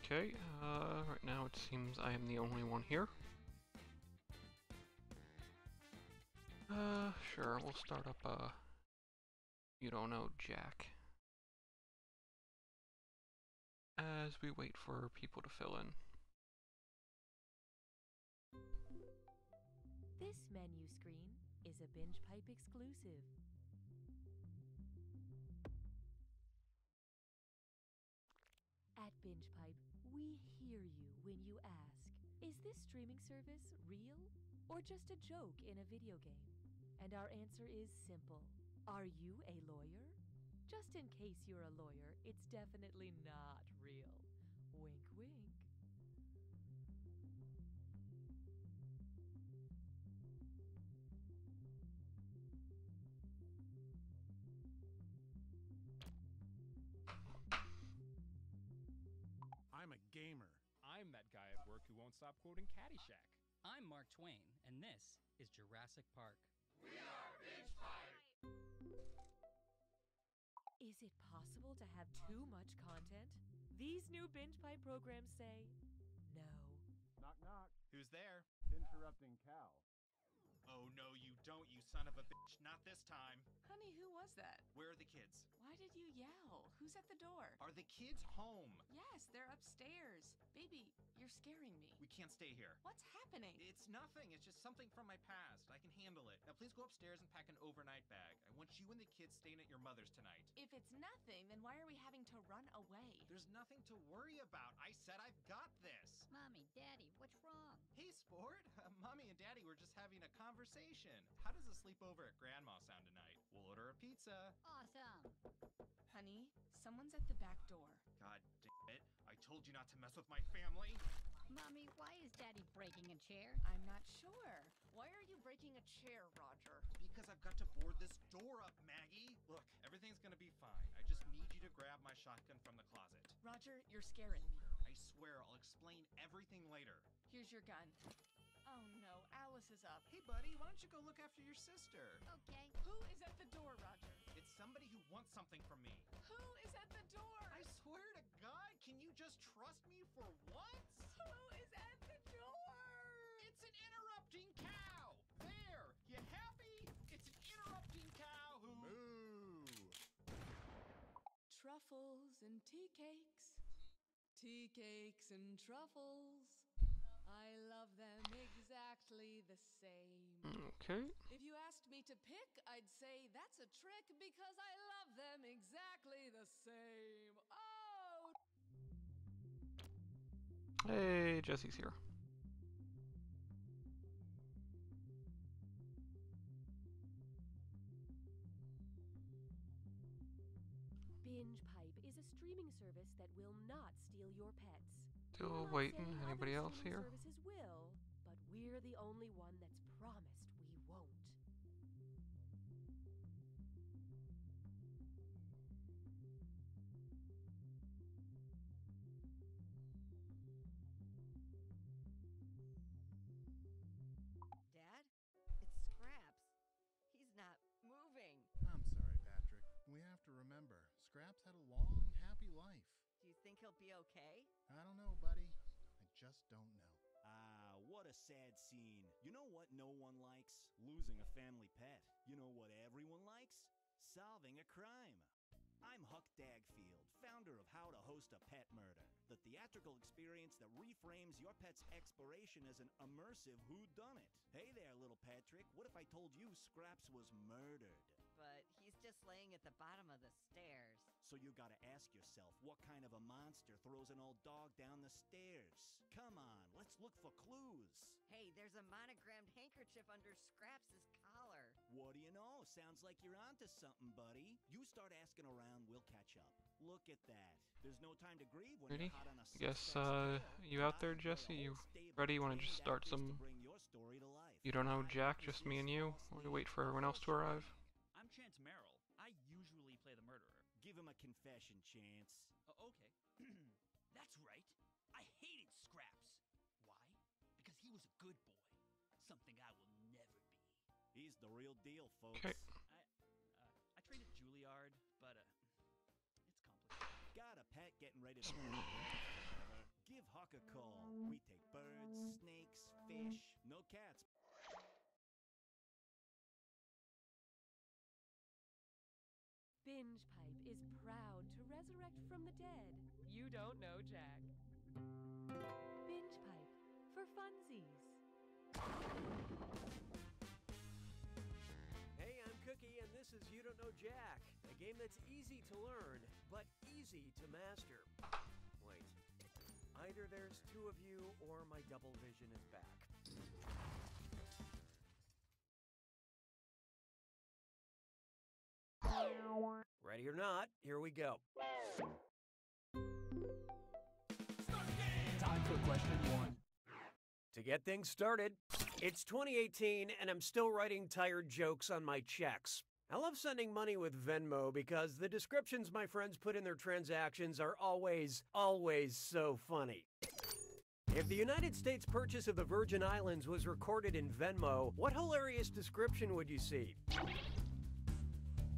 Okay, right now it seems I am the only one here. Sure, we'll start up, you don't know, Jack. As we wait for people to fill in. This menu screen is a Binge Pipe exclusive. At Binge Pipe, we hear you when you ask, is this streaming service real or just a joke in a video game? And our answer is simple. Are you a lawyer? Just in case you're a lawyer, it's definitely not real. Wink, wink. I'm a gamer. I'm that guy at work who won't stop quoting Caddyshack. I'm Mark Twain, and this is Jurassic Park. We are Binge Pipe! Is it possible to have too much content? These new Binge Pipe programs say no. Knock, knock. Who's there? Interrupting cow. Oh, no, you don't, you son of a bitch. Not this time. Honey, who was that? Where are the kids? Why did you yell? Who's at the door? Are the kids home? Yes, they're upstairs. Baby, you're scaring me. We can't stay here. What's happening? It's nothing. It's just something from my past. I can handle it. Now, please go upstairs and pack an overnight bag. I want you and the kids staying at your mother's tonight. If it's nothing, then why are we having to run away? There's nothing to worry about. I said I've got this. Mommy, Daddy, what's wrong? Hey, sport. Mommy and Daddy were just having a conversation. How does a sleepover at Grandma sound tonight? We'll order a pizza. Awesome. Honey, someone's at the back door. God damn it. I told you not to mess with my family. Mommy, why is Daddy breaking a chair? I'm not sure. Why are you breaking a chair, Roger? Because I've got to board this door up, Maggie. Look, everything's gonna be fine. I just need you to grab my shotgun from the closet. Roger, you're scaring me. I swear I'll explain everything later. Here's your gun. Oh no, Alice is up. Hey, buddy, why don't you go look after your sister? Okay. Who is at the door, Roger? It's somebody who wants something from me. Who is at the door? I swear to God, can you just trust me for once? Who is at the door? It's an interrupting cow! There! You happy? It's an interrupting cow who... Moo! Truffles and tea cakes. Tea cakes and truffles. I love them exactly the same. Okay. If you asked me to pick, I'd say that's a trick because I love them exactly the same. Oh! Hey, Jesse's here. Binge Pipe is a streaming service that will not steal your pets. Still I'm not waiting. saying Anybody other else streaming here? Services will, but we're the only one that's promised we won't. Dad? It's Scraps. He's not moving. I'm sorry, Patrick. We have to remember, Scraps had a long, happy life. Do you think he'll be okay? I don't know, buddy. I just don't know. Ah, what a sad scene. You know what no one likes? Losing a family pet. You know what everyone likes? Solving a crime. I'm Huck Dagfield, founder of How to Host a Pet Murder, the theatrical experience that reframes your pet's exploration as an immersive whodunit. Hey there, little Patrick. What if I told you Scraps was murdered? But he's just laying at the bottom of the stairs. So you gotta ask yourself, what kind of a monster throws an old dog down the stairs? Come on, let's look for clues. Hey, there's a monogrammed handkerchief under Scraps' collar. What do you know? Sounds like you're onto something, buddy. You start asking around, we'll catch up. Look at that. There's no time to grieve when Ready? you're hot on a I guess, suspect's trail. you out there, Jesse? You ready? You wanna just start some... You don't know Jack, just me and you? Or we wait for everyone else to arrive? I'm Chance Merrill. I usually play the murderer. Give him a confession, Chance. Okay. That's right. I hated Scraps. Why? Because he was a good boy. Something I will never be. He's the real deal, folks. Okay. I trained at Juilliard, but it's complicated. Got a pet getting ready to Talk a call. We take birds, snakes, fish, no cats. Binge Pipe is proud to resurrect from the dead. You don't know Jack. Binge Pipe for funsies. Hey, I'm Cookie, and this is You Don't Know Jack, a game that's easy to learn, but easy to master. Wait, either there's two of you, or my double vision is back. Ready or not, here we go. Time for question 1. To get things started, it's 2018 and I'm still writing tired jokes on my checks. I love sending money with Venmo because the descriptions my friends put in their transactions are always so funny. If the United States purchase of the Virgin Islands was recorded in Venmo, what hilarious description would you see?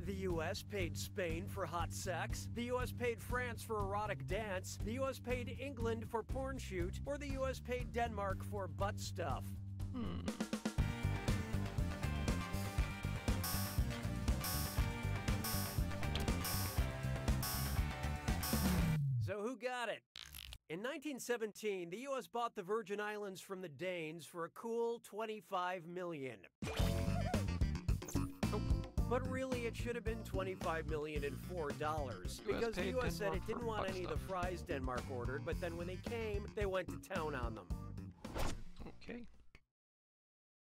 The U.S. paid Spain for hot sex, the U.S. paid France for erotic dance, the U.S. paid England for porn shoot, or the U.S. paid Denmark for butt stuff. So who got it? In 1917, the U.S. bought the Virgin Islands from the Danes for a cool $25 million. But really, it should have been $25 million and $4, because the U.S. said it didn't want any of the fries Denmark ordered, but then when they came, they went to town on them. Okay.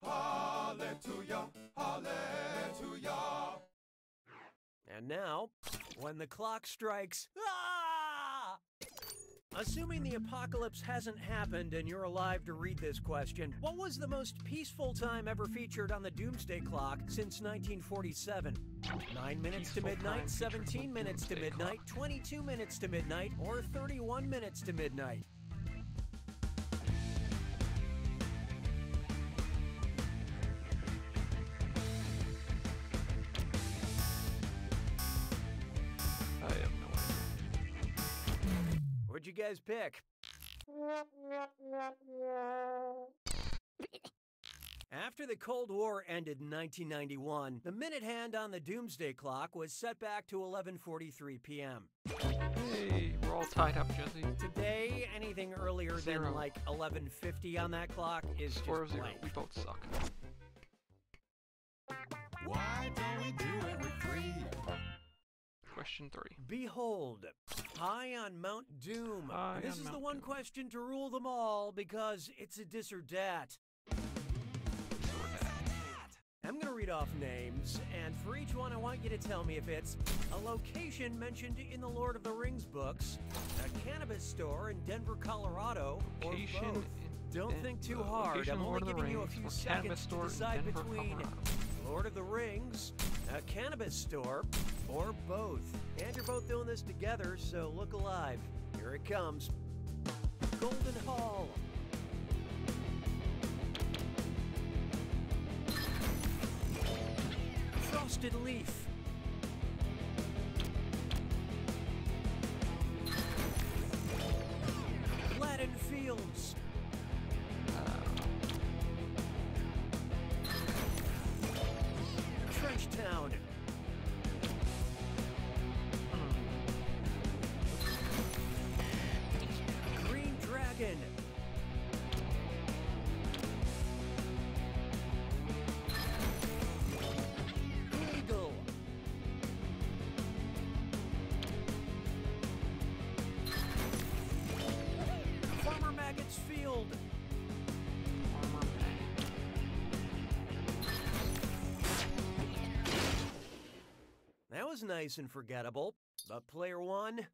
Hallelujah, hallelujah. And now, when the clock strikes, assuming the apocalypse hasn't happened and you're alive to read this question, what was the most peaceful time ever featured on the Doomsday Clock since 1947? 9 minutes to midnight, 17 minutes to midnight, 22 minutes to midnight, or 31 minutes to midnight? I have no idea. What'd you guys pick? After the Cold War ended in 1991, the minute hand on the Doomsday Clock was set back to 11:43 p.m. Hey, we're all tied up, Jesse. Today, anything earlier than like 11:50 on that clock is just 4-0. blank. We both suck. Why don't we do it with 3? Question 3. Behold, high on Mount Doom. High This on is the Mount one Doom. question to rule them all because it's a dis or dat. I'm going to read off names, and for each one I want you to tell me if it's a location mentioned in the Lord of the Rings books, a cannabis store in Denver, Colorado, or Location both. Don't think too hard. I'm only giving you a few seconds to decide between Lord of the Rings, a cannabis store, or both. And you're both doing this together, so look alive. Here it comes. Golden Hall. Frosted Leaf. Gladden Fields. Trenchtown. Green Dragon. Eagle. Farmer Maggot's Field. That was nice and forgettable. But player one,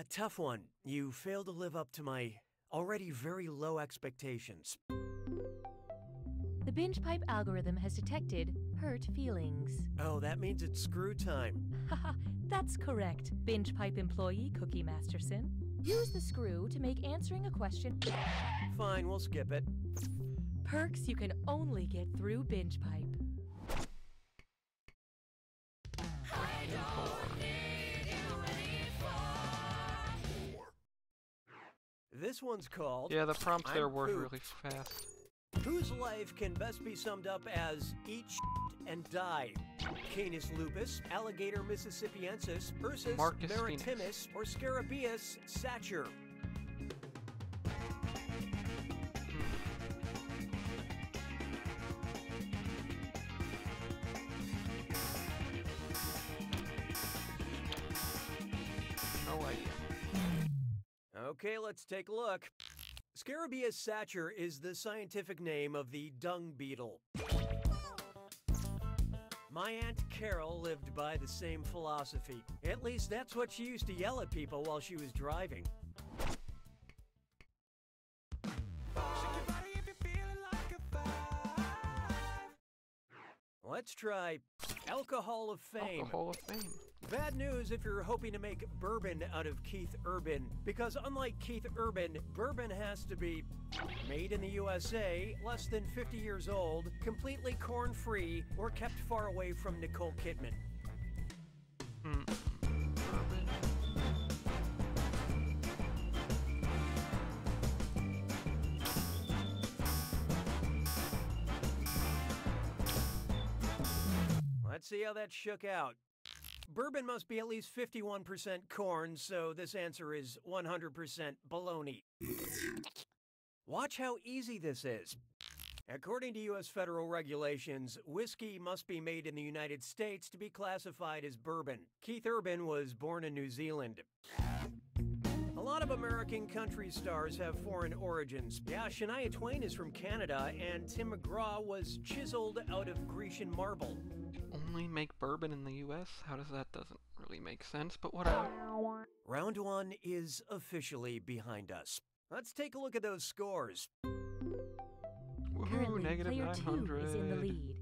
tough one. You failed to live up to my already very low expectations. The Binge Pipe algorithm has detected hurt feelings. Oh, that means it's screw time. Haha, that's correct, Binge Pipe employee Cookie Masterson. Use the screw to make answering a question. Fine, we'll skip it. Perks you can only get through Binge Pipe. This one's called... Yeah, the prompts there I'm were pooped. really fast. Whose life can best be summed up as eat shit and die? Canis lupus, Alligator mississippiensis, Ursus Marcus maritimus, Phoenix. or Scarabaeus sacher? No idea. Okay, let's take a look. Scarabaeus sacher is the scientific name of the dung beetle. My Aunt Carol lived by the same philosophy. At least that's what she used to yell at people while she was driving. Let's try Alcohol of Fame. Alcohol of Fame. Bad news if you're hoping to make bourbon out of Keith Urban, because unlike Keith Urban, bourbon has to be made in the USA, less than 50 years old, completely corn-free, or kept far away from Nicole Kidman. Bourbon. Let's see how that shook out. Bourbon must be at least 51% corn, so this answer is 100% baloney. Watch how easy this is. According to U.S. federal regulations, whiskey must be made in the United States to be classified as bourbon. Keith Urban was born in New Zealand. A lot of American country stars have foreign origins. Yeah, Shania Twain is from Canada, and Tim McGraw was chiseled out of Grecian marble. Only make bourbon in the U.S.? How does that? Doesn't really make sense, but whatever. Round one is officially behind us. Let's take a look at those scores. Woohoo, Currently, negative player 900. 2 is in the lead.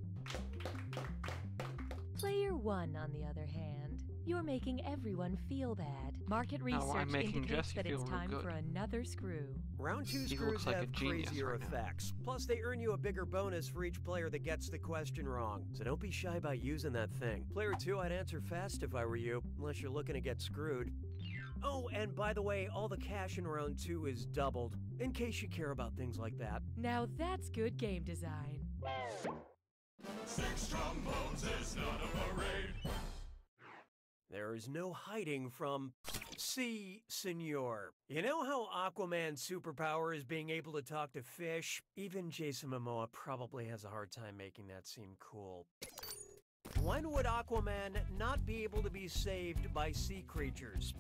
Player 1, on the other hand, you're making everyone feel bad. Market No, I'm research making indicates Jesse that it's feel real time good. for another screw. Round 2 He screws looks like a have genius crazier right now. effects. Plus, they earn you a bigger bonus for each player that gets the question wrong. So don't be shy about using that thing. Player 2, I'd answer fast if I were you, unless you're looking to get screwed. Oh, and by the way, all the cash in round 2 is doubled, in case you care about things like that. Now that's good game design. 6 trombones is not a parade. There is no hiding from Si, Senor. You know how Aquaman's superpower is being able to talk to fish? Even Jason Momoa probably has a hard time making that seem cool. When would Aquaman not be able to be saved by sea creatures?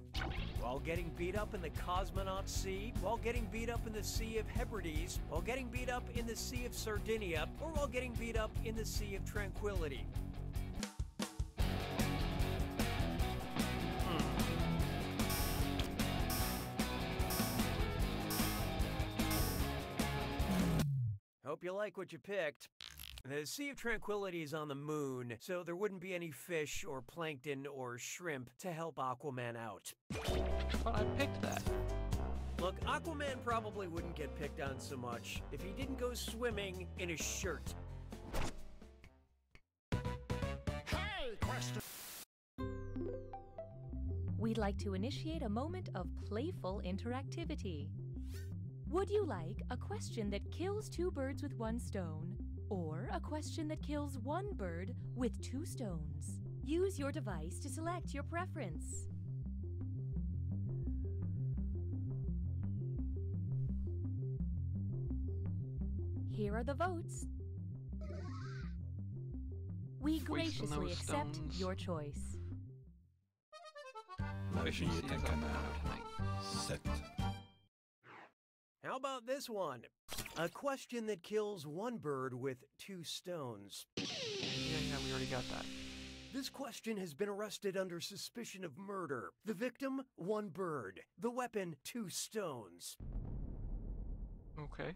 While getting beat up in the Cosmonaut Sea, while getting beat up in the Sea of Hebrides, while getting beat up in the Sea of Sardinia, or while getting beat up in the Sea of Tranquility? Hope you like what you picked. The Sea of Tranquility is on the moon, so there wouldn't be any fish or plankton or shrimp to help Aquaman out. But I picked that. Look, Aquaman probably wouldn't get picked on so much if he didn't go swimming in a shirt. Hey, question. We'd like to initiate a moment of playful interactivity. Would you like a question that kills 2 birds with 1 stone, or a question that kills 1 bird with 2 stones? Use your device to select your preference. Here are the votes. We Wasting graciously those accept stones. your choice. Efficiency is up tonight. Set. How about this one? A question that kills 1 bird with 2 stones. Yeah, we already got that. This question has been arrested under suspicion of murder. The victim, 1 bird. The weapon, 2 stones. Okay.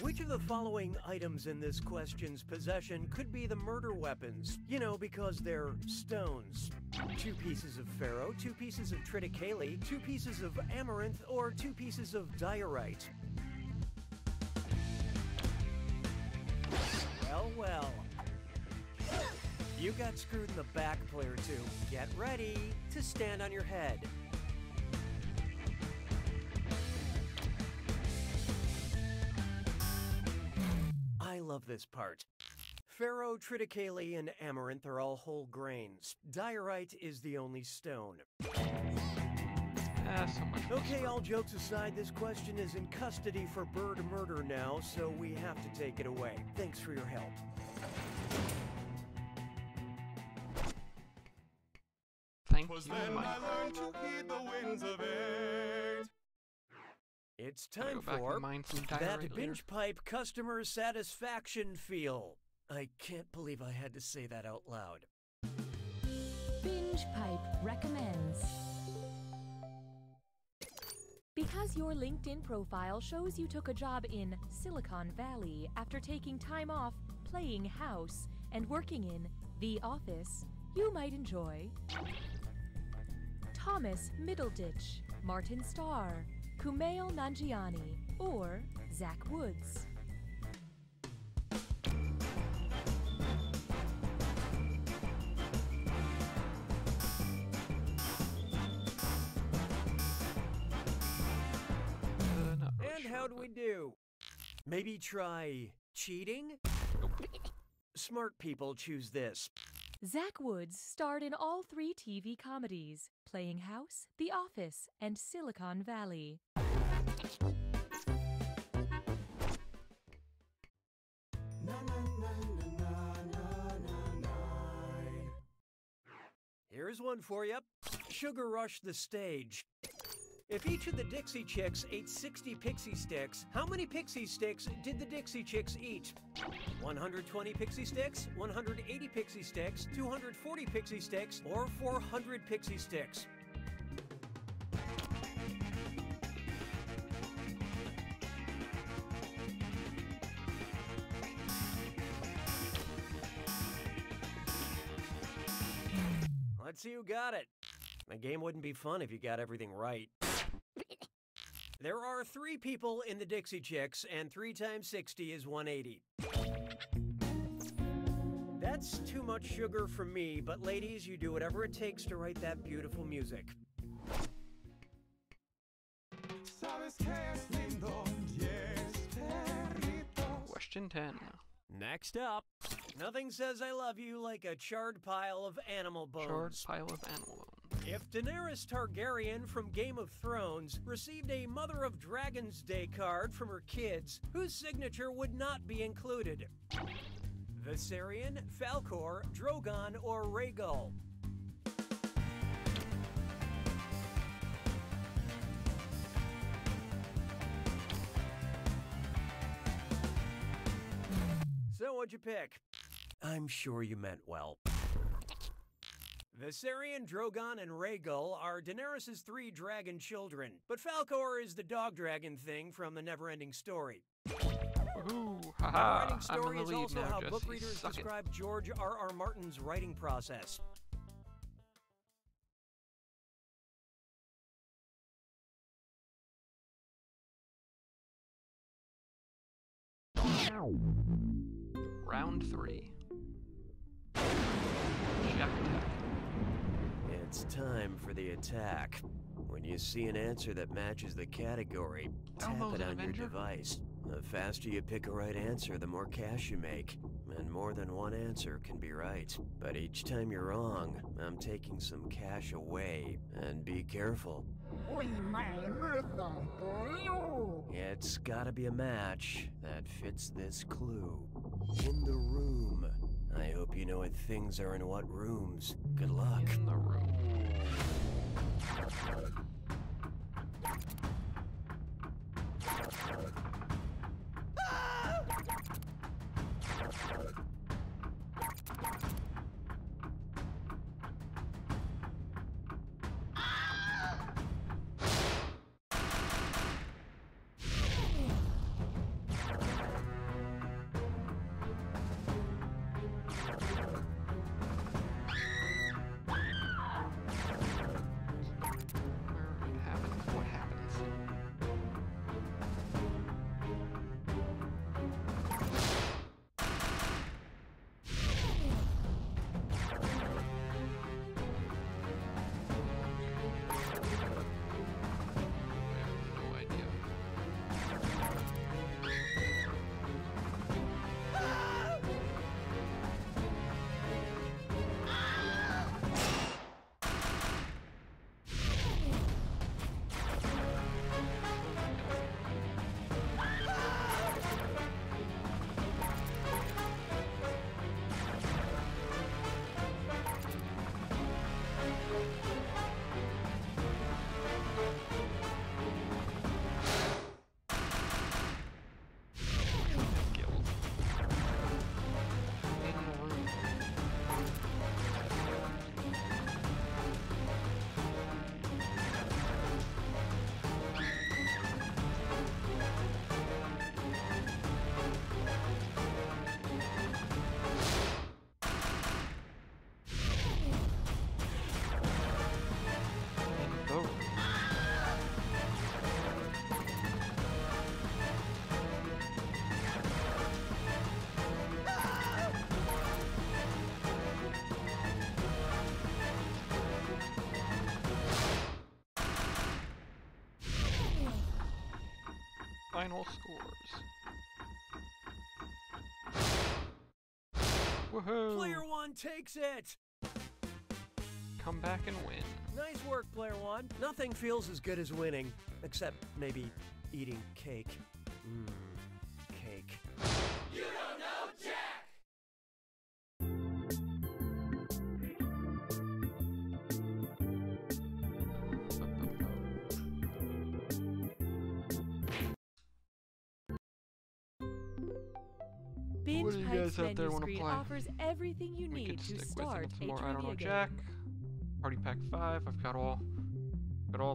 Which of the following items in this question's possession could be the murder weapons? You know, because they're stones. 2 pieces of ferro, 2 pieces of triticale, 2 pieces of amaranth, or 2 pieces of diorite. Well, well. You got screwed in the back, player 2. Get ready to stand on your head. of this part. Pharaoh, triticale, and amaranth are all whole grains. Diorite is the only stone. Okay, all jokes aside, this question is in custody for bird murder now, so we have to take it away. Thanks for your help. Thank Was you, then Mike. I learned to heed the winds of age. It's Gotta time go back for and mine some that diorite later. binge pipe customer satisfaction feel. I can't believe I had to say that out loud. Binge Pipe recommends. Because your LinkedIn profile shows you took a job in Silicon Valley after taking time off playing house and working in The Office, you might enjoy Thomas Middleditch, Martin Starr, Kumail Nanjiani, or Zach Woods. And how'd we do? Maybe try cheating? Smart people choose this. Zach Woods starred in all 3 TV comedies, Playing House, The Office, and Silicon Valley. Here's one for you. Sugar Rush the Stage. If each of the Dixie Chicks ate 60 Pixie Sticks, how many Pixie Sticks did the Dixie Chicks eat? 120 Pixie Sticks, 180 Pixie Sticks, 240 Pixie Sticks, or 400 Pixie Sticks? Let's see who got it. The game wouldn't be fun if you got everything right. There are 3 people in the Dixie Chicks, and 3 times 60 is 180. That's too much sugar for me, but ladies, you do whatever it takes to write that beautiful music. Question 10. Next up, nothing says I love you like a charred pile of animal bones. Charred pile of animal bones. If Daenerys Targaryen from Game of Thrones received a Mother of Dragons Day card from her kids, whose signature would not be included? Viserion, Falcor, Drogon, or Rhaegal? So what'd you pick? I'm sure you meant well. Viserion, Drogon, and Rhaegal are Daenerys' 3 dragon children, but Falcor is the dog dragon thing from the Neverending Story. Woohoo! Haha! Neverending I'm Story in is the lead also now, how Jesse. book readers Suck it. describe George R.R. Martin's writing process. Round 3. Jack attack. It's time for the attack. When you see an answer that matches the category, tap Download it an on your Avenger? device. The faster you pick a right answer, the more cash you make. And more than one answer can be right. But each time you're wrong, I'm taking some cash away. And be careful. It's gotta be a match that fits this clue. In the room. I hope you know what things are in what rooms. Good luck. In the room. What happens? final scores. Woohoo! Player one takes it! Come back and win. Nice work, Player one. Nothing feels as good as winning, except maybe eating cake. Cake. You don't know Jack! Binge What do you Pipe's guys out there menu wanna screen play? offers everything you We need could to stick with start some a more I don't know trivia Jack. game. Party Pack 5. I've got all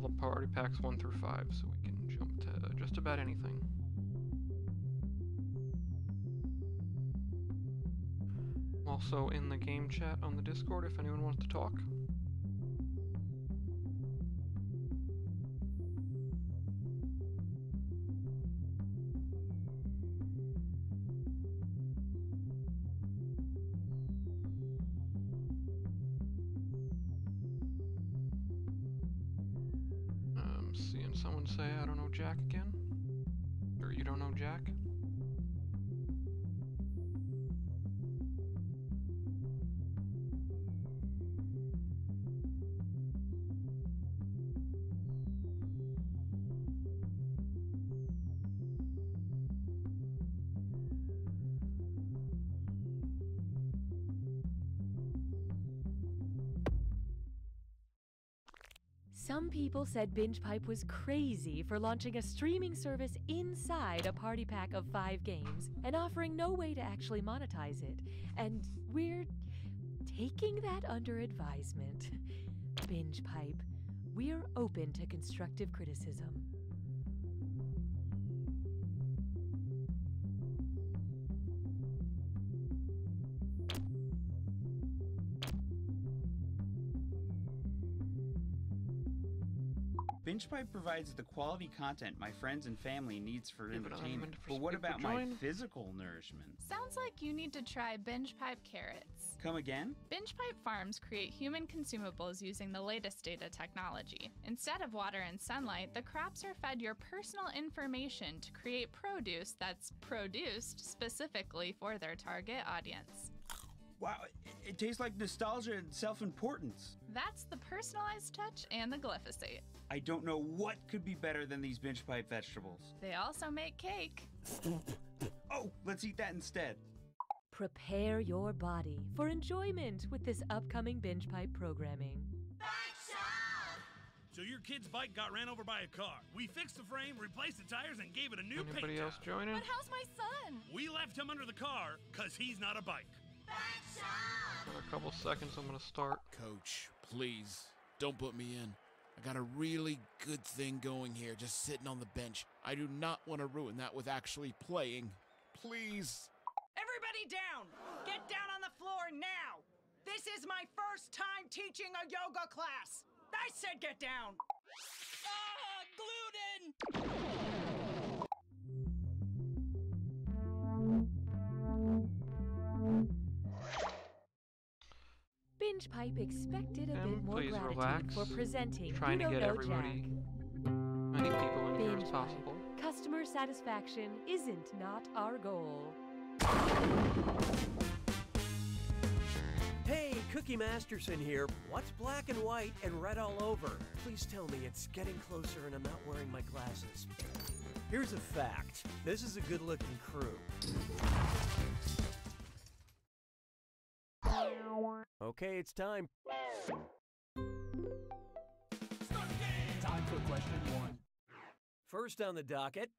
the party packs 1 through 5, so we can jump to just about anything. I'm also in the game chat on the Discord if anyone wants to talk. Seeing someone say, I don't know Jack again. Or you don't know Jack. Some people said Binge Pipe was crazy for launching a streaming service inside a party pack of 5 games and offering no way to actually monetize it. And we're taking that under advisement. Binge Pipe, we're open to constructive criticism. BingePipe provides the quality content my friends and family needs for Yeah, but I'm entertainment. meant for But what people about to my join. physical nourishment? Sounds like you need to try BingePipe carrots. Come again? BingePipe farms create human consumables using the latest data technology. Instead of water and sunlight, the crops are fed your personal information to create produce that's produced specifically for their target audience. Wow, it tastes like nostalgia and self-importance. That's the personalized touch and the glyphosate. I don't know what could be better than these BingePipe vegetables. They also make cake. Oh, let's eat that instead. Prepare your body for enjoyment with this upcoming Binge Pipe programming. So your kid's bike got ran over by a car. We fixed the frame, replaced the tires, and gave it a new paint Anybody else job. joining? But how's my son? We left him under the car, cause he's not a bike. In a couple seconds, I'm gonna start. Coach, please, don't put me in. I got a really good thing going here, just sitting on the bench. I do not want to ruin that with actually playing. Please. Everybody down! Get down on the floor now! This is my first time teaching a yoga class! I said get down! Gluten! Binge Pipe expected a bit more Please gratitude relax. for presenting Trying You to Don't get Know everybody, Jack. many people in here as Binge possible. Pipe. Customer satisfaction isn't not our goal. Hey, Cookie Masterson here. What's black and white and red all over? Please tell me it's getting closer and I'm not wearing my glasses. Here's a fact. This is a good-looking crew. Okay, it's time. Time for question 1. First on the docket,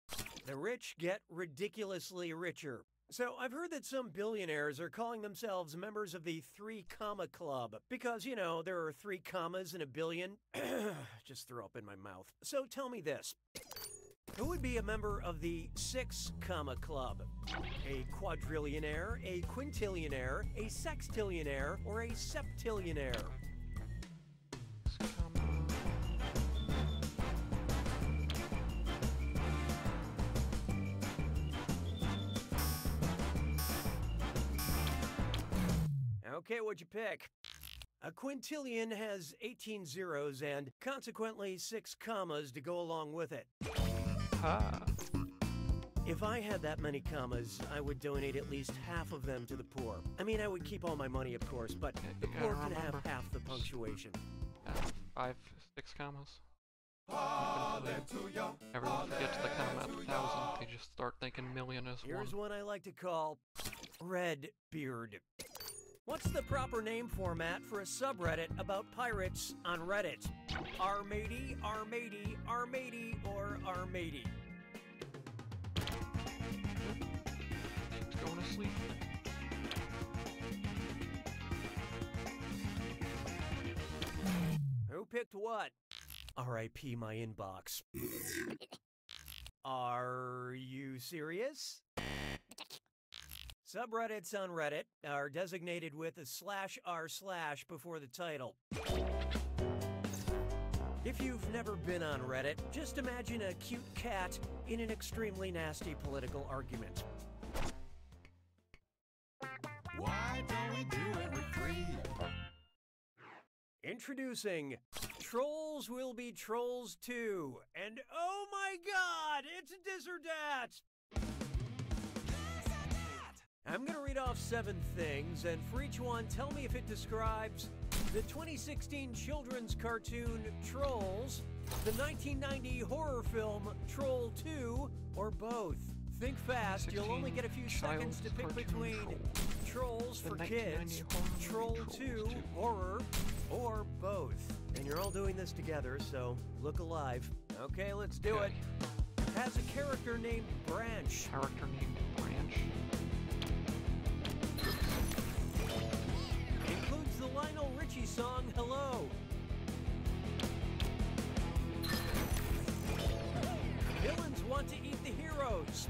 the rich get ridiculously richer. So I've heard that some billionaires are calling themselves members of the 3 Comma Club because, you know, there are 3 commas in a billion. Just threw up in my mouth. So tell me this. Who would be a member of the 6 Comma Club? A quadrillionaire, a quintillionaire, a sextillionaire, or a septillionaire? Okay, what'd you pick? A quintillion has 18 zeros and consequently 6 commas to go along with it. Ha. If I had that many commas, I would donate at least half of them to the poor. I mean, I would keep all my money, of course, but the poor can have half the punctuation. 5, 6 commas. Everyone forgets the comma at the 1,000. They just start thinking million is one. Here's one I like to call Red Beard. What's the proper name format for a subreddit about pirates on Reddit? R-matey, R-matey, R-matey, or R-matey? It's going to sleep. Who picked what? R.I.P. my inbox. Are you serious? Subreddits on Reddit are designated with a /r/ before the title. If you've never been on Reddit, just imagine a cute cat in an extremely nasty political argument. Why don't we do it for free? Introducing Trolls Will Be Trolls 2. And oh my god, it's this or that! I'm gonna read off 7 things, and for each one, tell me if it describes the 2016 children's cartoon Trolls, the 1990 horror film Troll 2, or both. Think fast, you'll only get a few seconds to pick between Trolls for Kids, Troll 2, Horror, or both. And you're all doing this together, so look alive. Okay, let's do it. Has a character named Branch. Character named Branch. Includes the Lionel Richie song Hello. Villains want to eat the heroes.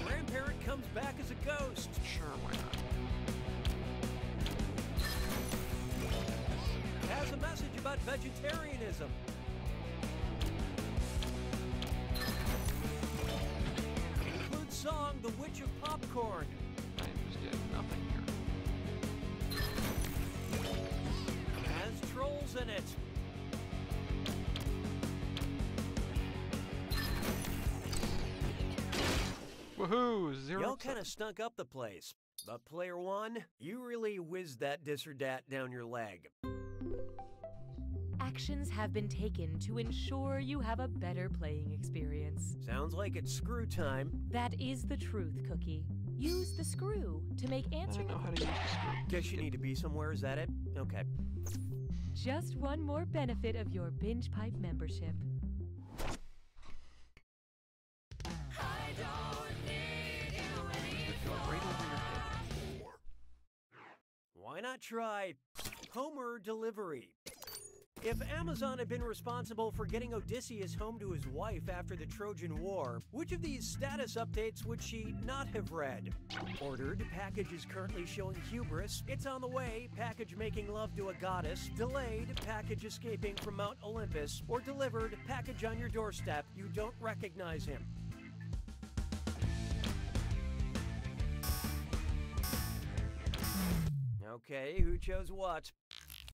Grandparent comes back as a ghost. Sure, why not? Has a message about vegetarianism. Includes song The Witch of Popcorn. I just did nothing here. Has trolls in it. Woohoo! 0. Y'all kind of stunk up the place. But player 1, you really whizzed that dis or dat down your leg. Actions have been taken to ensure you have a better playing experience. Sounds like it's screw time. That is the truth, Cookie. Use the screw to make answering. I don't know how to use the screw. Guess you need to be somewhere, is that it? Okay. Just one more benefit of your Binge Pipe membership. I don't need you Right over your head. Why not try Homer Delivery? If Amazon had been responsible for getting Odysseus home to his wife after the Trojan War, which of these status updates would she not have read? Ordered, package is currently showing hubris, it's on the way, package making love to a goddess, delayed, package escaping from Mount Olympus, or delivered, package on your doorstep, you don't recognize him. Okay, who chose what?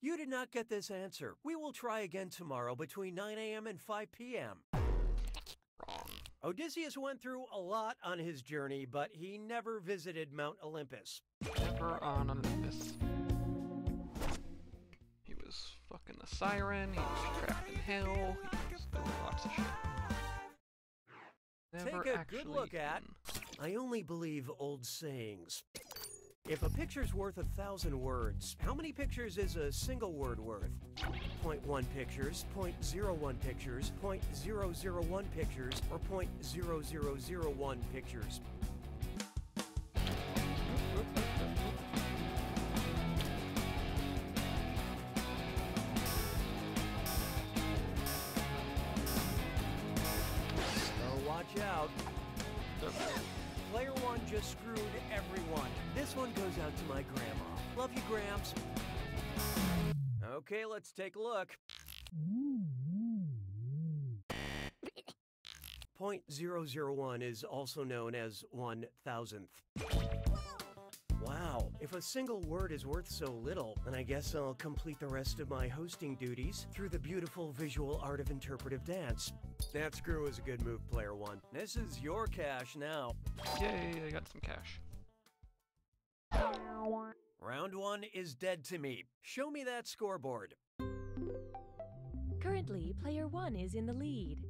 You did not get this answer. We will try again tomorrow between 9 a.m. and 5 p.m. Wrong. Odysseus went through a lot on his journey, but he never visited Mount Olympus. Never on Olympus. He was fucking the siren, he was trapped in hell, he was doing lots of shit. Never Take a actually good look at. I only believe old sayings. If a picture's worth 1,000 words, how many pictures is a single word worth? 0.1 pictures, 0.01 pictures, 0.001 pictures, or 0.0001 pictures? So watch out. Player 1 just screwed everyone. This one goes out to my grandma. Love you, Gramps. Okay, let's take a look. 0.001 is also known as 1,000th. Wow, If a single word is worth so little, then I guess I'll complete the rest of my hosting duties through the beautiful visual art of interpretive dance. That screw is a good move, player one. This is your cash now. Yay, I got some cash. Round one is dead to me. Show me that scoreboard. Currently, player 1 is in the lead.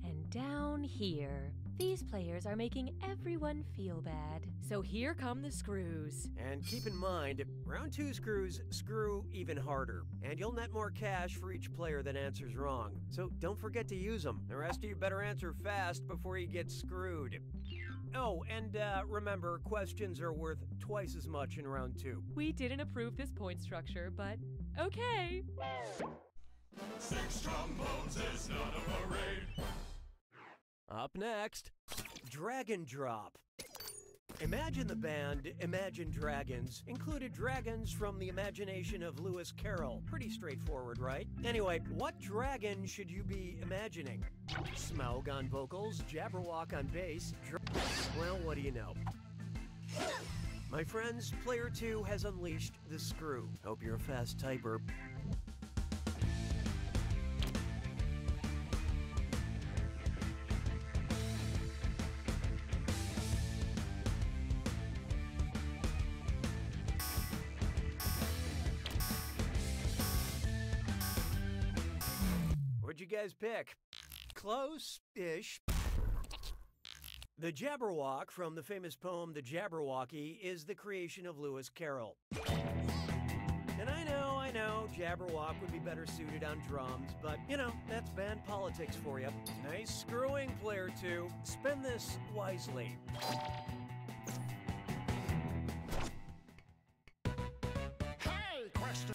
And down here, these players are making everyone feel bad. So here come the screws. And keep in mind, round 2 screws screw even harder. And you'll net more cash for each player that answers wrong. So don't forget to use them. The rest of you better answer fast before you get screwed. Oh, and remember, questions are worth twice as much in round 2. We didn't approve this point structure, but okay. 6 trombones is not a parade. Up next, Dragon Drop. Imagine the band Imagine Dragons included dragons from the imagination of Lewis Carroll. Pretty straightforward, right? Anyway, what dragon should you be imagining? Smaug on vocals, Jabberwock on bass. Well, what do you know? My friends, player 2 has unleashed the screw. Hope you're a fast typer. What'd you guys pick? Close-ish. The Jabberwock from the famous poem The Jabberwocky is the creation of Lewis Carroll. And I know, Jabberwock would be better suited on drums, but, you know, that's band politics for you. Nice screwing, player 2. Spend this wisely. Hey, question.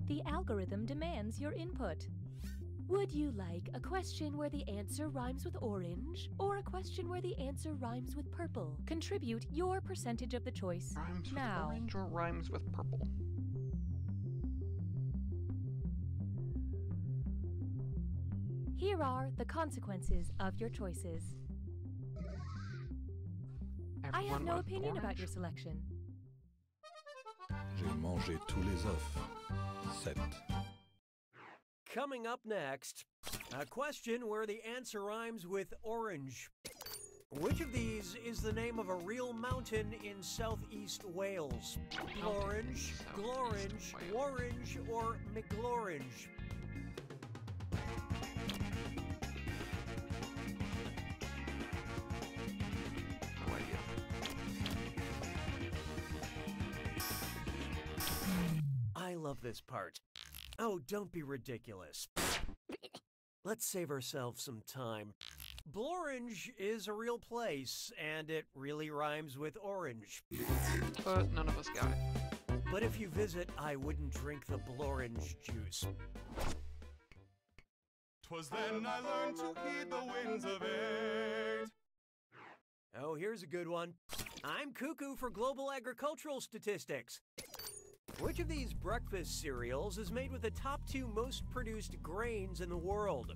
The algorithm demands your input. Would you like a question where the answer rhymes with orange, or a question where the answer rhymes with purple? Contribute your percentage of the choice Rhymes now. with orange or rhymes with purple? Here are the consequences of your choices. I have no opinion about your selection. J'ai mangé tous les œufs. 7. Coming up next, a question where the answer rhymes with orange. Which of these is the name of a real mountain in southeast Wales? Glorange, Glorange, Warrange, or McGlorange? No idea. I love this part. Oh, don't be ridiculous. Let's save ourselves some time. Blorange is a real place, and it really rhymes with orange. But none of us got it. But if you visit, I wouldn't drink the Blorange juice. 'Twas then I learned to heed the winds of 8. Oh, here's a good one. I'm cuckoo for global agricultural statistics. Which of these breakfast cereals is made with the top 2 most produced grains in the world?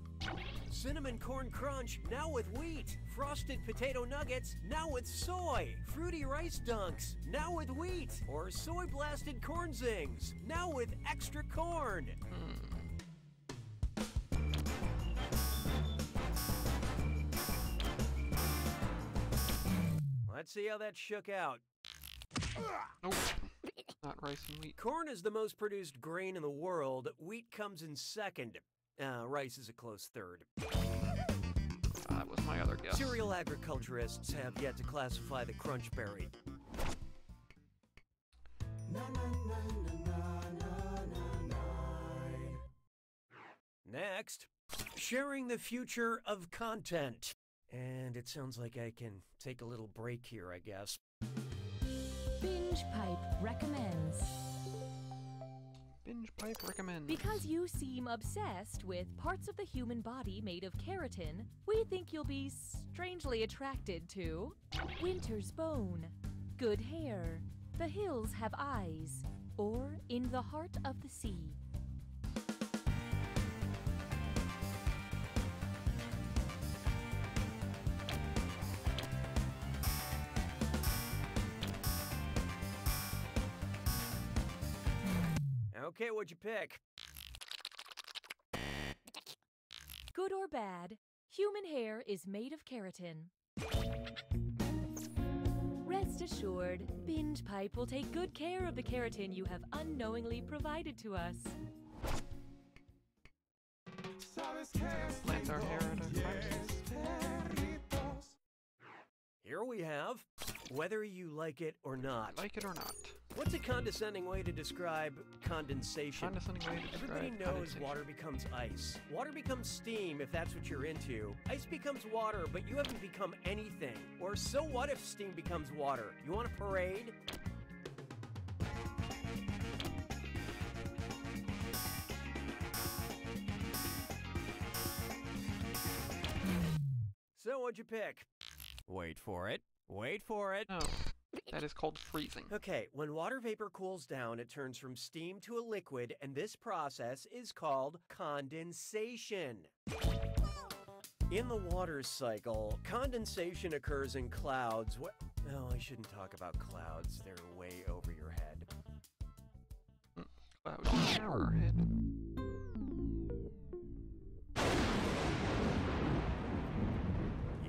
Cinnamon Corn Crunch, now with wheat. Frosted Potato Nuggets, now with soy. Fruity Rice Dunks, now with wheat. Or Soy Blasted Corn Zings, now with extra corn. Let's see how that shook out. Nope. Not rice and wheat. Corn is the most produced grain in the world. Wheat comes in second. Rice is a close third. That was my other guess. Cereal agriculturists have yet to classify the crunch berry. Next, sharing the future of content. And it sounds like I can take a little break here, I guess. Binge Pipe recommends. Binge Pipe recommends. Because you seem obsessed with parts of the human body made of keratin, we think you'll be strangely attracted to winter's bone, good hair, the hills have eyes, or in the heart of the sea. Okay, what'd you pick? Good or bad, human hair is made of keratin. Rest assured, Binge Pipe will take good care of the keratin you have unknowingly provided to us. Plant our hair at a crime. Here we have whether you like it or not. Like it or not. What's a condescending way to describe condensation? Condescending way to describe Everybody knows water becomes ice. Water becomes steam if that's what you're into. Ice becomes water, but you haven't become anything. Or so what if steam becomes water? You want a parade? So what'd you pick? Wait for it. Wait for it. No. That is called freezing. Okay, when water vapor cools down, it turns from steam to a liquid, and this process is called condensation. In the water cycle, condensation occurs in clouds. No, I shouldn't talk about clouds. They're way over your head. Clouds over our head.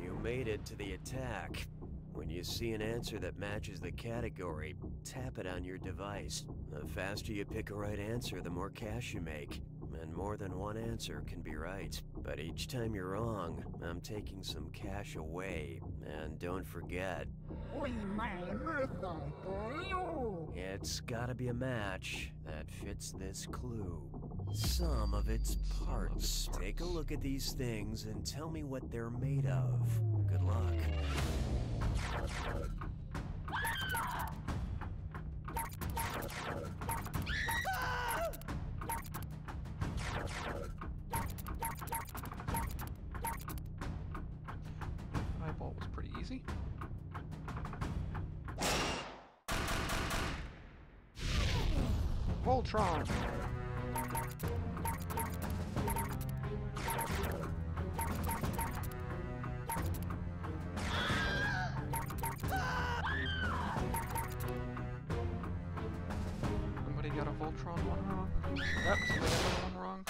You made it to the attack. When you see an answer that matches the category, tap it on your device. The faster you pick a right answer, the more cash you make. And more than one answer can be right. But each time you're wrong, I'm taking some cash away. And don't forget, it's gotta be a match that fits this clue. Some of its parts. Take a look at these things and tell me what they're made of. Good luck. Eyeball was pretty easy. Voltron! Somebody got a Voltron one wrong. Yep, somebody got another one wrong.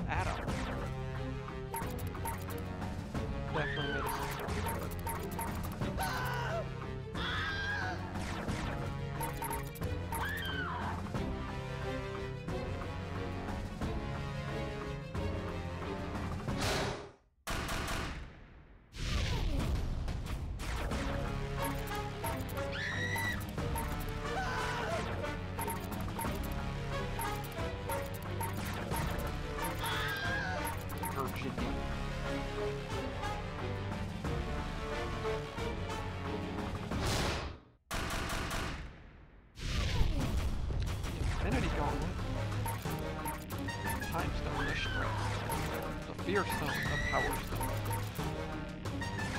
Adam. Definitely made a Infinity Gauntlet. Time Stone, the Strength. The Fear Stone, the Power Stone.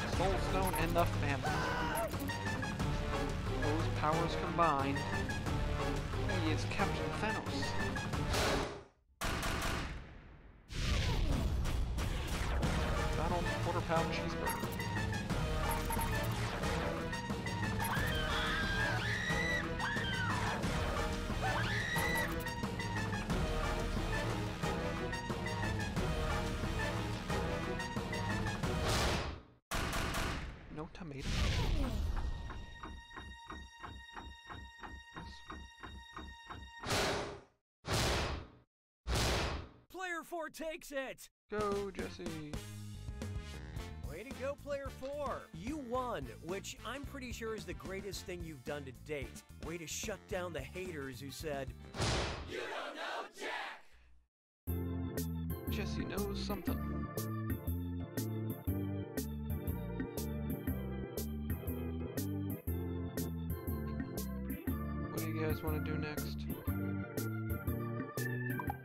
The Soul Stone, and the Family. Those powers combined, he is Captain Thanos. Donald's quarter-pound cheeseburger. No tomato? Player 4 takes it! Go, Jesse. Way to go, Player 4! You won, which I'm pretty sure is the greatest thing you've done to date. Way to shut down the haters who said, "You don't know Jack!" Jesse knows something. What do you guys want to do next?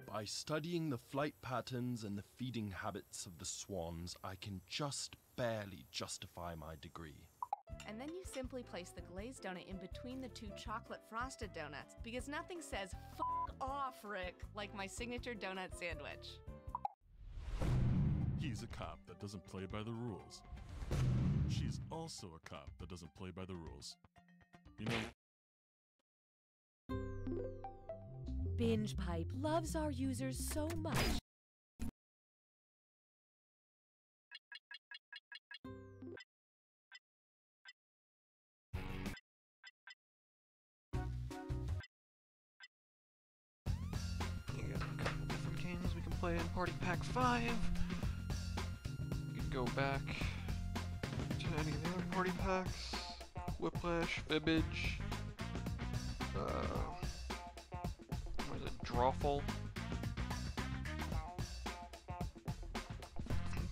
By studying the flight patterns and the feeding habits of the swans, I can just barely justify my degree. And then you simply place the glazed donut in between the two chocolate frosted donuts, because nothing says "f off, Rick" like my signature donut sandwich. He's a cop that doesn't play by the rules. She's also a cop that doesn't play by the rules. You know, Binge Pipe loves our users so much. You got a couple different games we can play in Party Pack 5. You can go back to any of the other party packs. Whiplash, Fibbage, what is it, Drawful?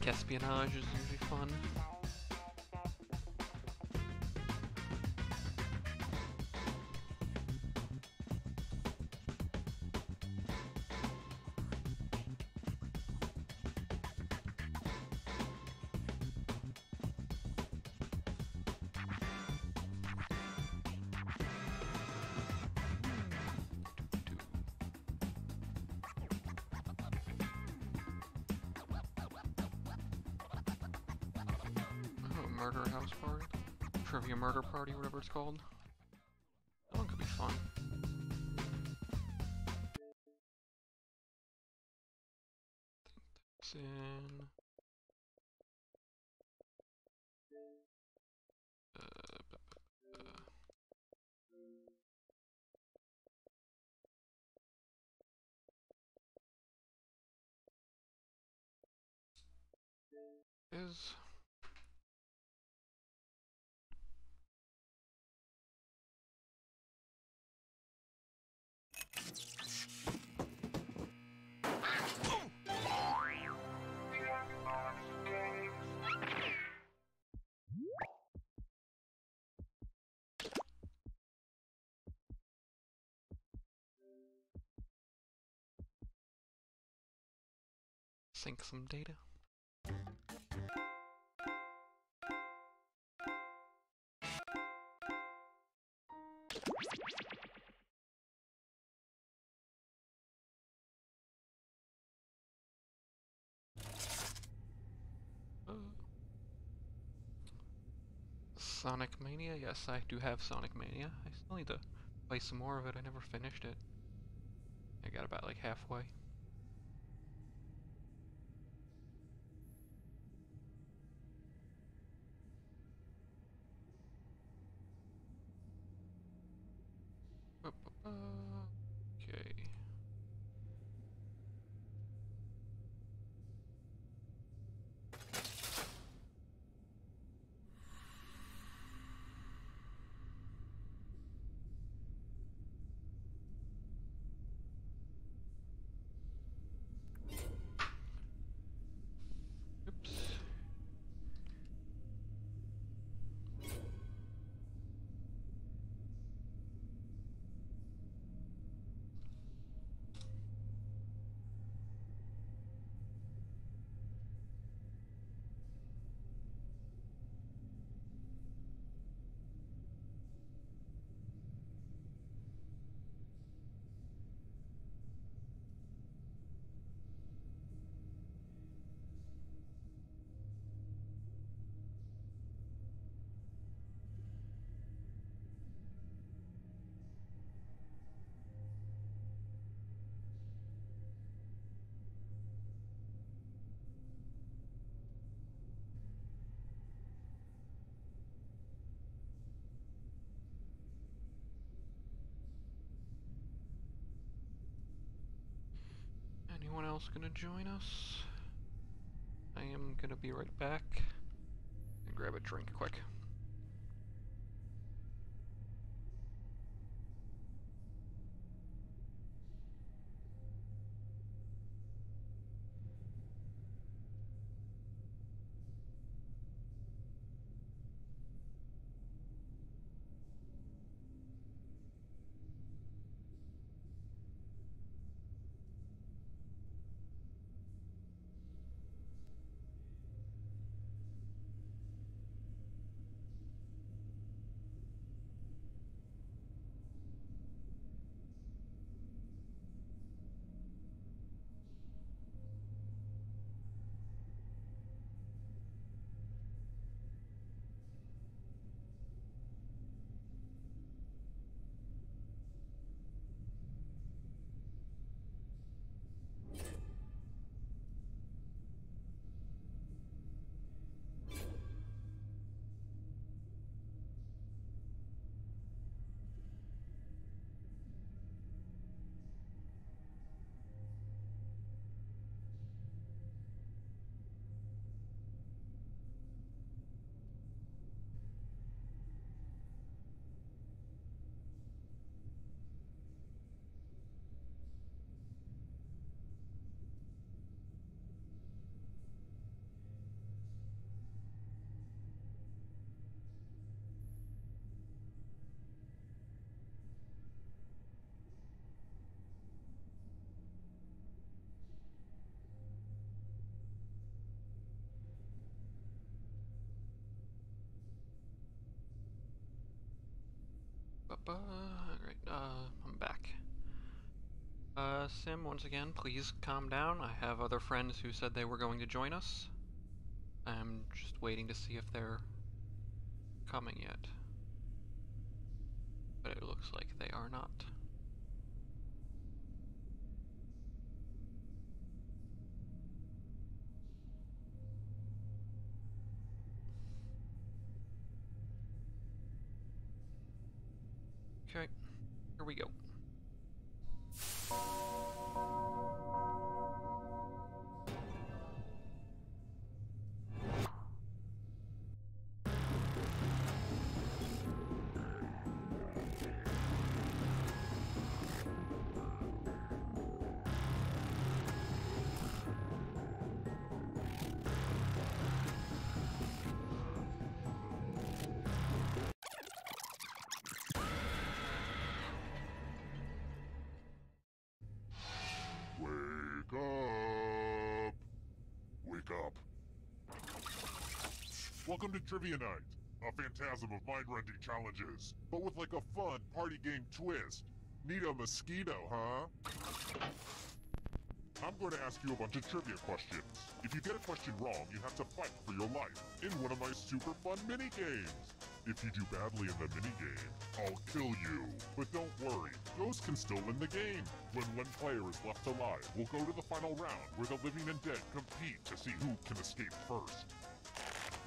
Espionage is usually fun. Murder house party? Trivia murder party, whatever it's called. That one could be fun. It's in... Is... Sync some data. Sonic Mania? Yes, I do have Sonic Mania. I still need to play some more of it. I never finished it. I got about like halfway. Okay. Anyone else gonna join us? I am gonna be right back and grab a drink quick. Alright, I'm back. Sim, once again, please calm down. I have other friends who said they were going to join us. I'm just waiting to see if they're coming yet. But it looks like they are not. Okay, here we go. Wake up. Welcome to Trivia Night, a phantasm of mind-rending challenges, but with like a fun party game twist. Need a mosquito, huh? I'm going to ask you a bunch of trivia questions. If you get a question wrong, you have to fight for your life in one of my super fun mini-games. If you do badly in the minigame, I'll kill you. But don't worry, ghosts can still win the game. When one player is left alive, we'll go to the final round where the living and dead compete to see who can escape first.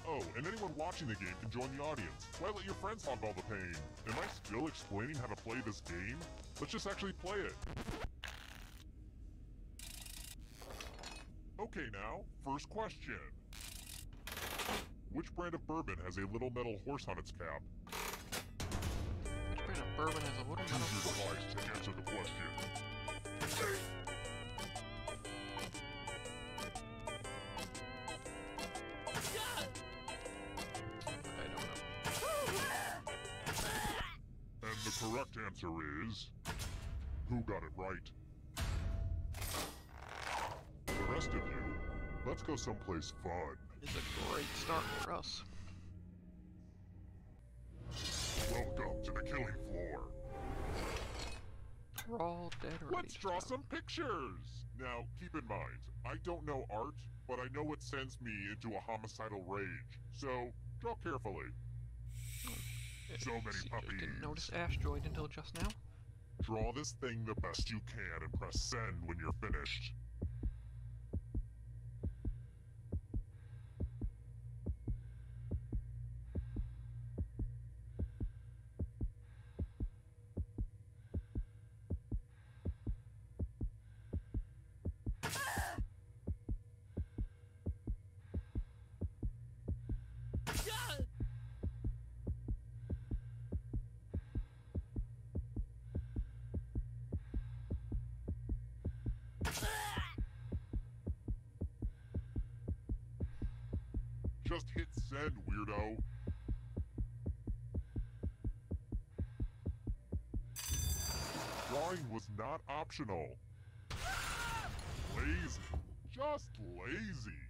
Oh, and anyone watching the game can join the audience. Why let your friends hog all the pain? Am I still explaining how to play this game? Let's just actually play it. Okay now, first question. Which brand of bourbon has a little metal horse on its cap? Which brand of bourbon has a little metal Use your horse? device to answer the question. I don't know. And the correct answer is... Who got it right? The rest of you, let's go someplace fun. It's a great start for us. Welcome to the killing floor. We're all dead already. Let's draw some pictures! Now, keep in mind, I don't know art, but I know it sends me into a homicidal rage. So, draw carefully. So many puppies. Didn't notice Asteroid until just now. Draw this thing the best you can and press send when you're finished. Just hit send, weirdo. Drawing was not optional. Lazy. Just lazy.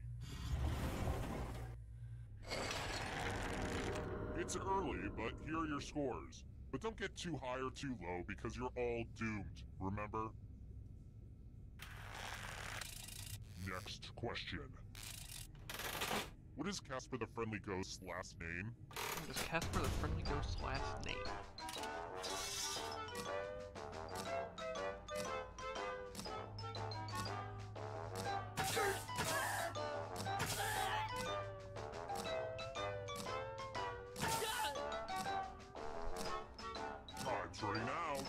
It's early, but here are your scores. But don't get too high or too low because you're all doomed, remember? Next question. What is Casper the Friendly Ghost's last name? What is Casper the Friendly Ghost's last name? Time's running out.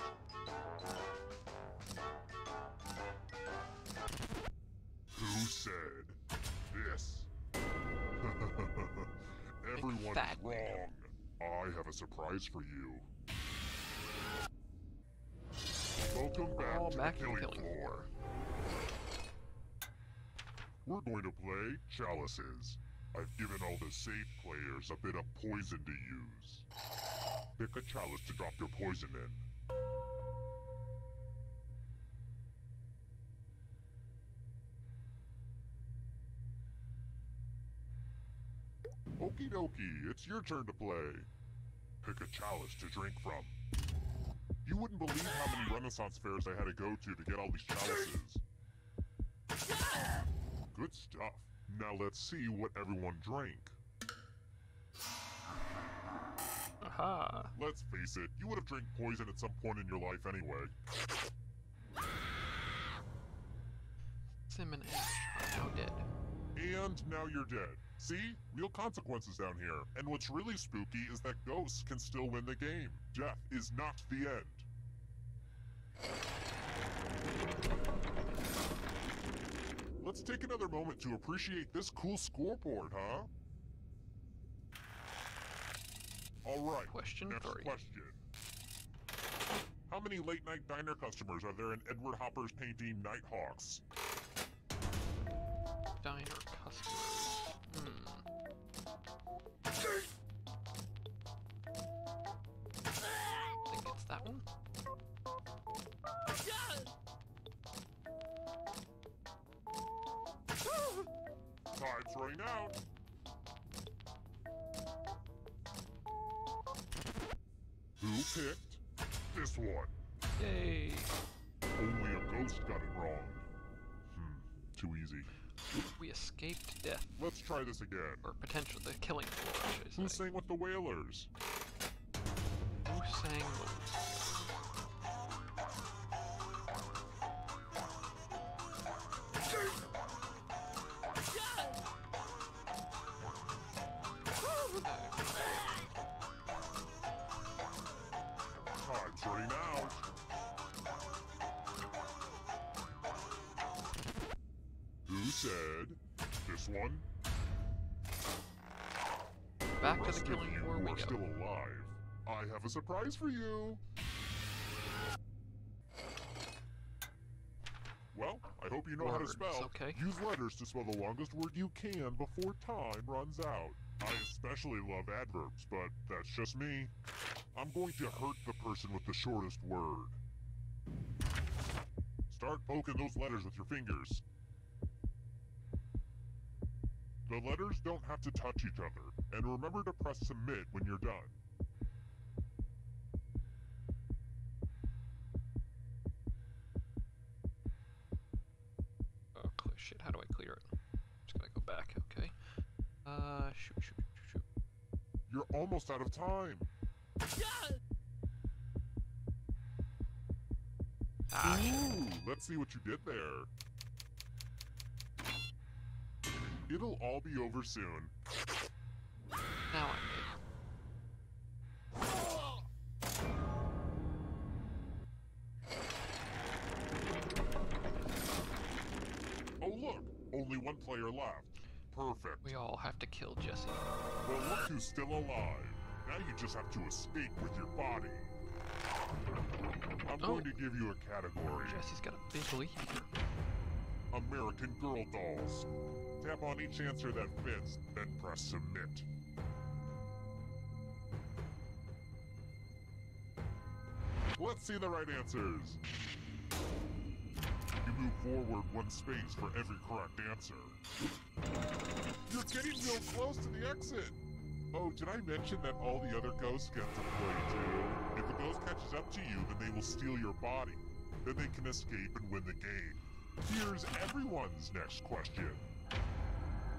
Who said this? Everyone's wrong. I have a surprise for you. Welcome back to the killing floor. We're going to play Chalices. I've given all the safe players a bit of poison to use. Pick a chalice to drop your poison in. Okie dokie, it's your turn to play. Pick a chalice to drink from. You wouldn't believe how many Renaissance fairs I had to go to get all these chalices. Good stuff. Now let's see what everyone drank. Aha. Let's face it, you would have drank poison at some point in your life anyway. Sim and Ash are now dead. And now you're dead. See? Real consequences down here. And what's really spooky is that ghosts can still win the game. Death is not the end. Let's take another moment to appreciate this cool scoreboard, huh? Alright, Question next 3. question. How many late-night diner customers are there in Edward Hopper's painting Nighthawks? Diner customers. I think it's that one. Time's running out. Who picked this one? Yay! Only a ghost got it wrong. Too easy. We escaped death. Let's try this again. Or potentially the killing floor, I should say. Who sang with the Whalers? Who sang the... Time's running out. Who said this one? Back to the Rest of killing you floor who we are go. still alive, I have a surprise for you. Well, I hope you know how to Words, spell. okay. Use letters to spell the longest word you can before time runs out. I especially love adverbs, but that's just me. I'm going to hurt the person with the shortest word. Start poking those letters with your fingers. The letters don't have to touch each other, and remember to press submit when you're done. Oh, shit, how do I clear it? Just gotta go back, okay. Shoot. You're almost out of time. Ah, Ooh, let's see what you did there. It'll all be over soon. now I'm Oh look, only one player left. Perfect. We all have to kill Jesse. Well, look who's still alive. Now you just have to escape with your body. I'm going to give you a category. Jesse's got a big lead here. American Girl dolls. Tap on each answer that fits, then press submit. Let's see the right answers. You move forward one space for every correct answer. You're getting real close to the exit. Oh, did I mention that all the other ghosts get to play too? If a ghost catches up to you, then they will steal your body. Then they can escape and win the game. Here's everyone's next question.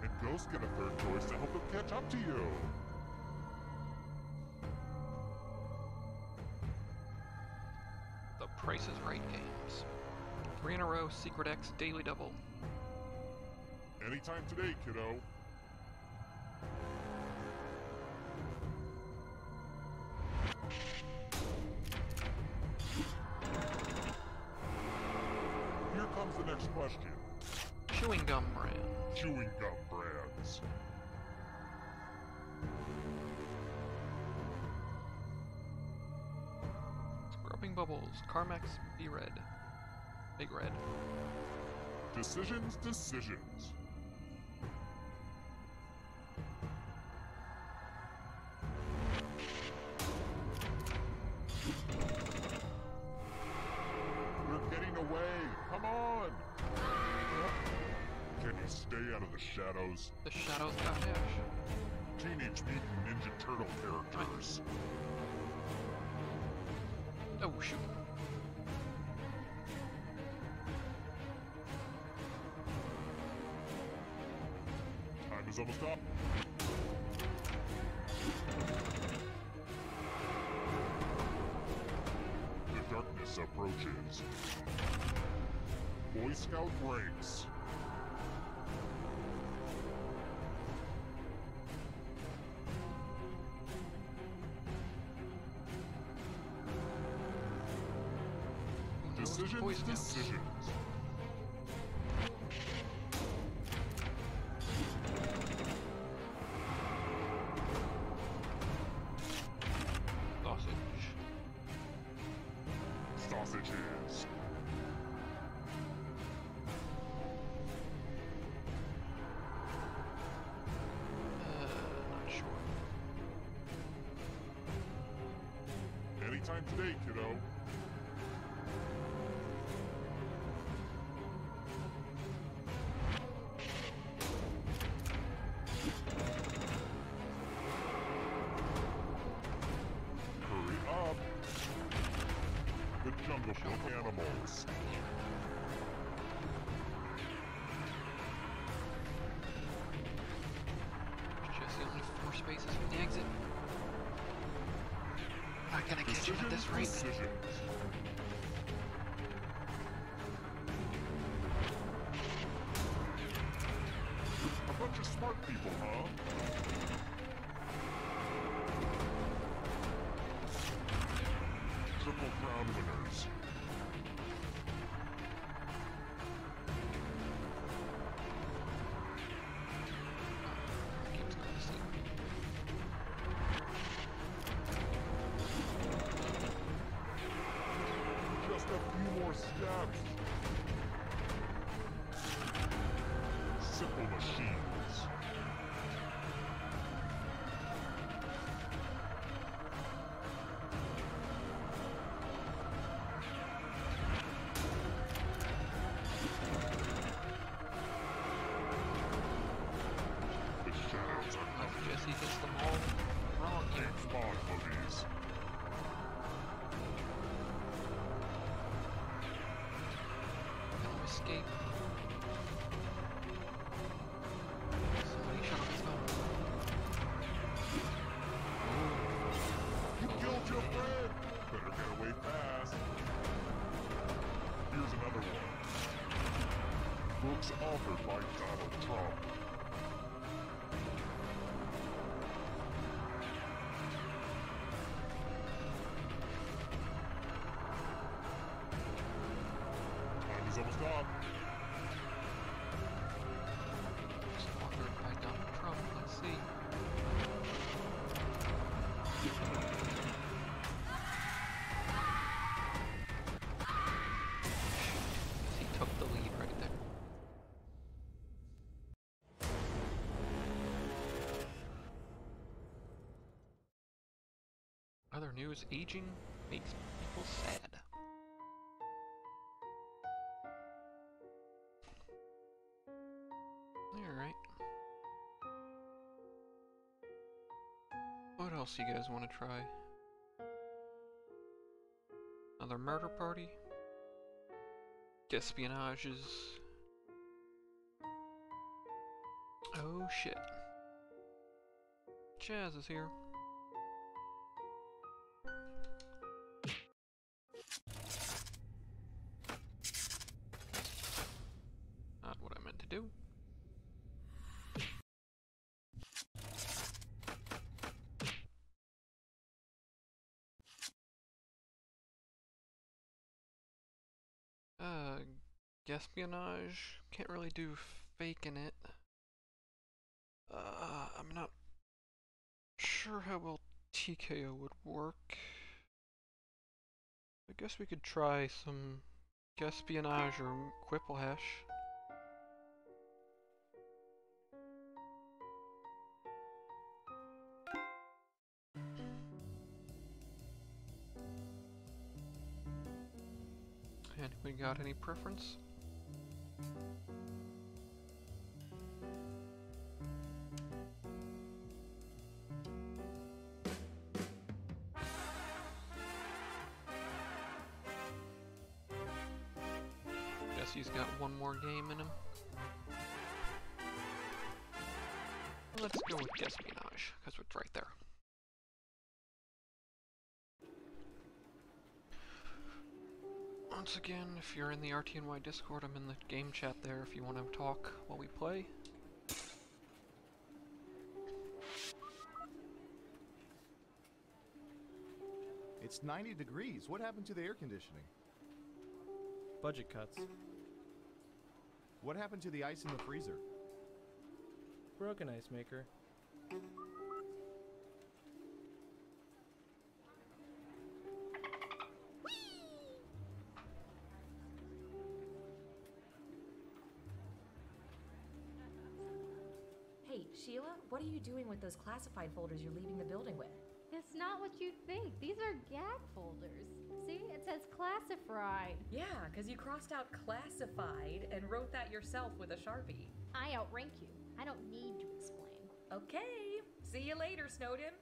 And ghosts get a third choice to help them catch up to you. The Price is Right games. 3 in a row, Secret X, Daily Double. Anytime today, kiddo. Here comes the next question. Chewing gum brand. Chewing gum brands. Scrubbing Bubbles, Carmex, Be Red. Big Red. Decisions, decisions. You're getting away. Come on. Can you stay out of the shadows? The shadows got Ash. Teenage Mutant Ninja Turtle characters. Oh, shoot. Time is almost up. The darkness approaches. Boy Scout ranks. Decisions. Sausages. Not sure. Anytime today, kiddo. Hurry up. The Jungle Book animals. Just the only 4 spaces for the exit. Not gonna catch him at this rate. A bunch of smart people, huh? Triple Crown winners. Just a few more steps. Simple machines. The shadows are coming. Jesse gets them all wrong here. Big spawn movies. Gonna escape. Somebody shut off his phone. You killed your friend! Better get away fast. Here's another one. Books authored by Donald Trump. Time is almost up. Authored by Donald Trump. Let's see. He took the lead right there. Other news, aging makes people sad. Alright. What else you guys want to try? Another murder party? Espionages? Oh shit. Chaz is here. Not what I meant to do. Espionage. Can't really do faking it. I'm not sure how well TKO would work. I guess we could try some espionage or Quipple hash. Anybody got any preference? Jesse's got one more game in him. Let's go with espionage, because it's right there. Once again, if you're in the RTNY Discord, I'm in the game chat there if you want to talk while we play. It's 90 degrees. What happened to the air conditioning? Budget cuts. What happened to the ice in the freezer? Broken ice maker. Hey, Sheila, what are you doing with those classified folders you're leaving the building with? It's not what you think. These are gag folders. See, it says classified. Yeah, because you crossed out classified and wrote that yourself with a Sharpie. I outrank you. I don't need to explain. Okay, see you later, Snowden.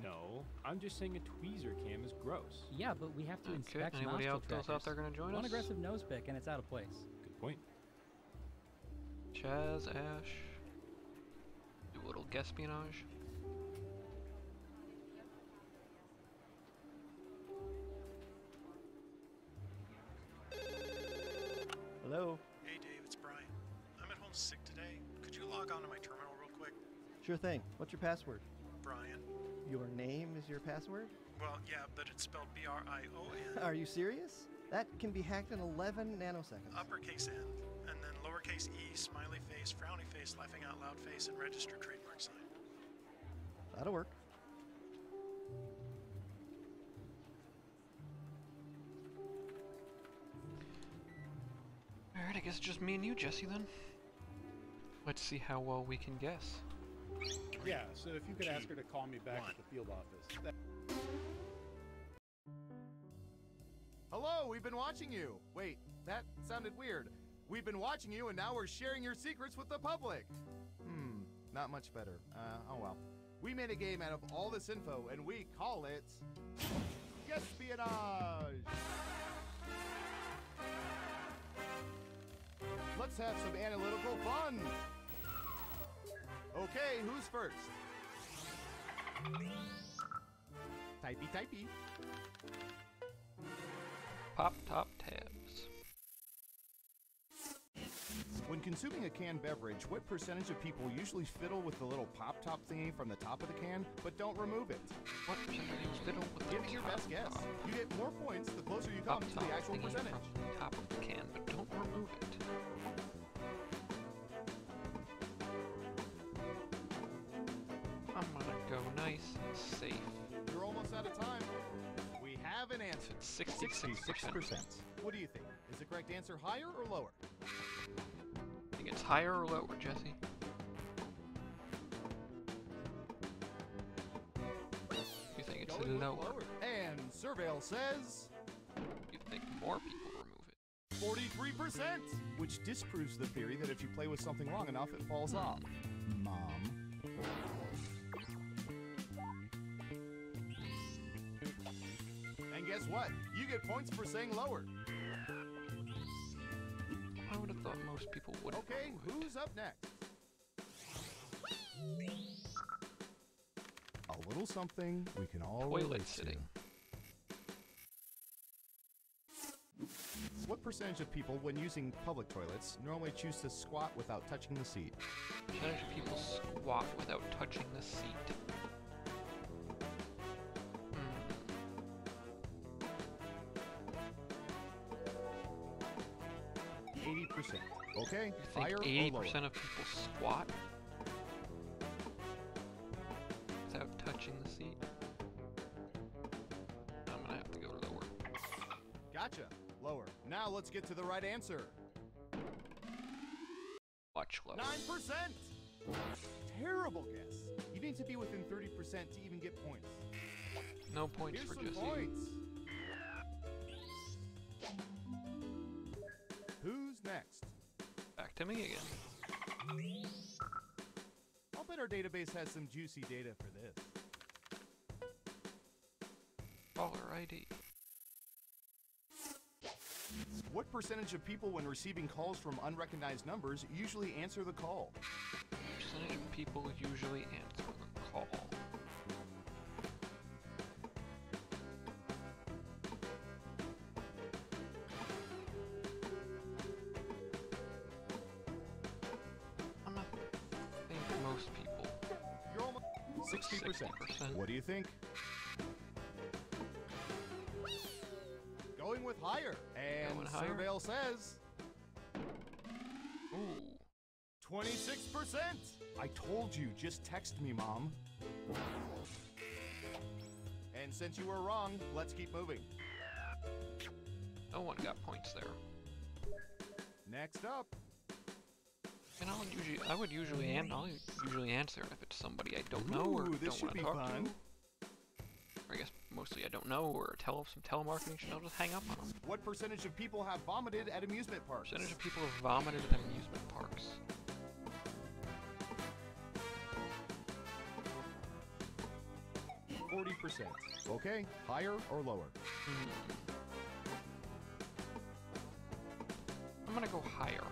No, I'm just saying a tweezer cam is gross. Yeah, but we have to inspect Anybody nostril else out there gonna join One us? aggressive nose pick and it's out of place. Good point. Chaz, Ash, do a little espionage. Hello? Hey Dave, it's Brian. I'm at home sick today. Could you log on to my terminal real quick? Sure thing. What's your password? Brian. Your name is your password? Well, yeah, but it's spelled B-R-I-O-N. Are you serious? That can be hacked in 11 nanoseconds. Uppercase N, and then lowercase e, smiley face, frowny face, laughing out loud face, and registered trademark sign. That'll work. Alright, I guess it's just me and you, Jesse, then. Let's see how well we can guess. Yeah, so if you could ask her to call me back at the field office. Hello, we've been watching you. Wait, that sounded weird. We've been watching you and now we're sharing your secrets with the public. Not much better. Oh well. We made a game out of all this info and we call it Espionage. Let's have some analytical fun. Okay, who's first? Typey, typey. Pop top tabs. When consuming a canned beverage, what percentage of people usually fiddle with the little pop top thingy from the top of the can, but don't remove it? What percentage fiddle with the Give me your best guess. You get more points the closer you come to the actual percentage. From the top of the can, but don't remove it. I'm gonna go nice and safe. You're almost out of time. We have an answer. It's 66%. What do you think? Is the correct answer higher or lower? Think it's higher or lower, Jesse? You think it's lower? And Surveil says... You think more people remove it? 43%! Which disproves the theory that if you play with something long enough, it falls off. Mom. And guess what? You get points for saying lower. I would have thought most people would. Okay, who's up next? A little something we can all relate to. What percentage of people, when using public toilets, normally choose to squat without touching the seat? Percentage of people squat without touching the seat. 80%. Okay, You higher think or 80% lower? of people squat without touching the seat? I'm gonna have to go lower. Gotcha. Lower. Now let's get to the right answer. Much lower. 9%! Terrible guess. You need to be within 30% to even get points. No points Here's for some Jesse. points. Who's next? Back to me again. I'll our database has some juicy data for this. Caller ID. What percentage of people when receiving calls from unrecognized numbers usually answer the call? Percentage of people usually answer the call. I'm gonna think most people. You're almost 60%. What do you think? Going with higher. And Going higher. Surveil says Ooh. 26%. I told you, just text me, Mom. And since you were wrong, let's keep moving. No one got points there. Next up. And I'll usually answer if it's somebody I don't know or this don't want should be to talk fun. to. Or I guess mostly I don't know, or some telemarketing shit. I'll just hang up on them. What percentage of people have vomited at amusement parks? Percentage of people have vomited at amusement parks. %. Okay, higher or lower? I'm gonna go higher.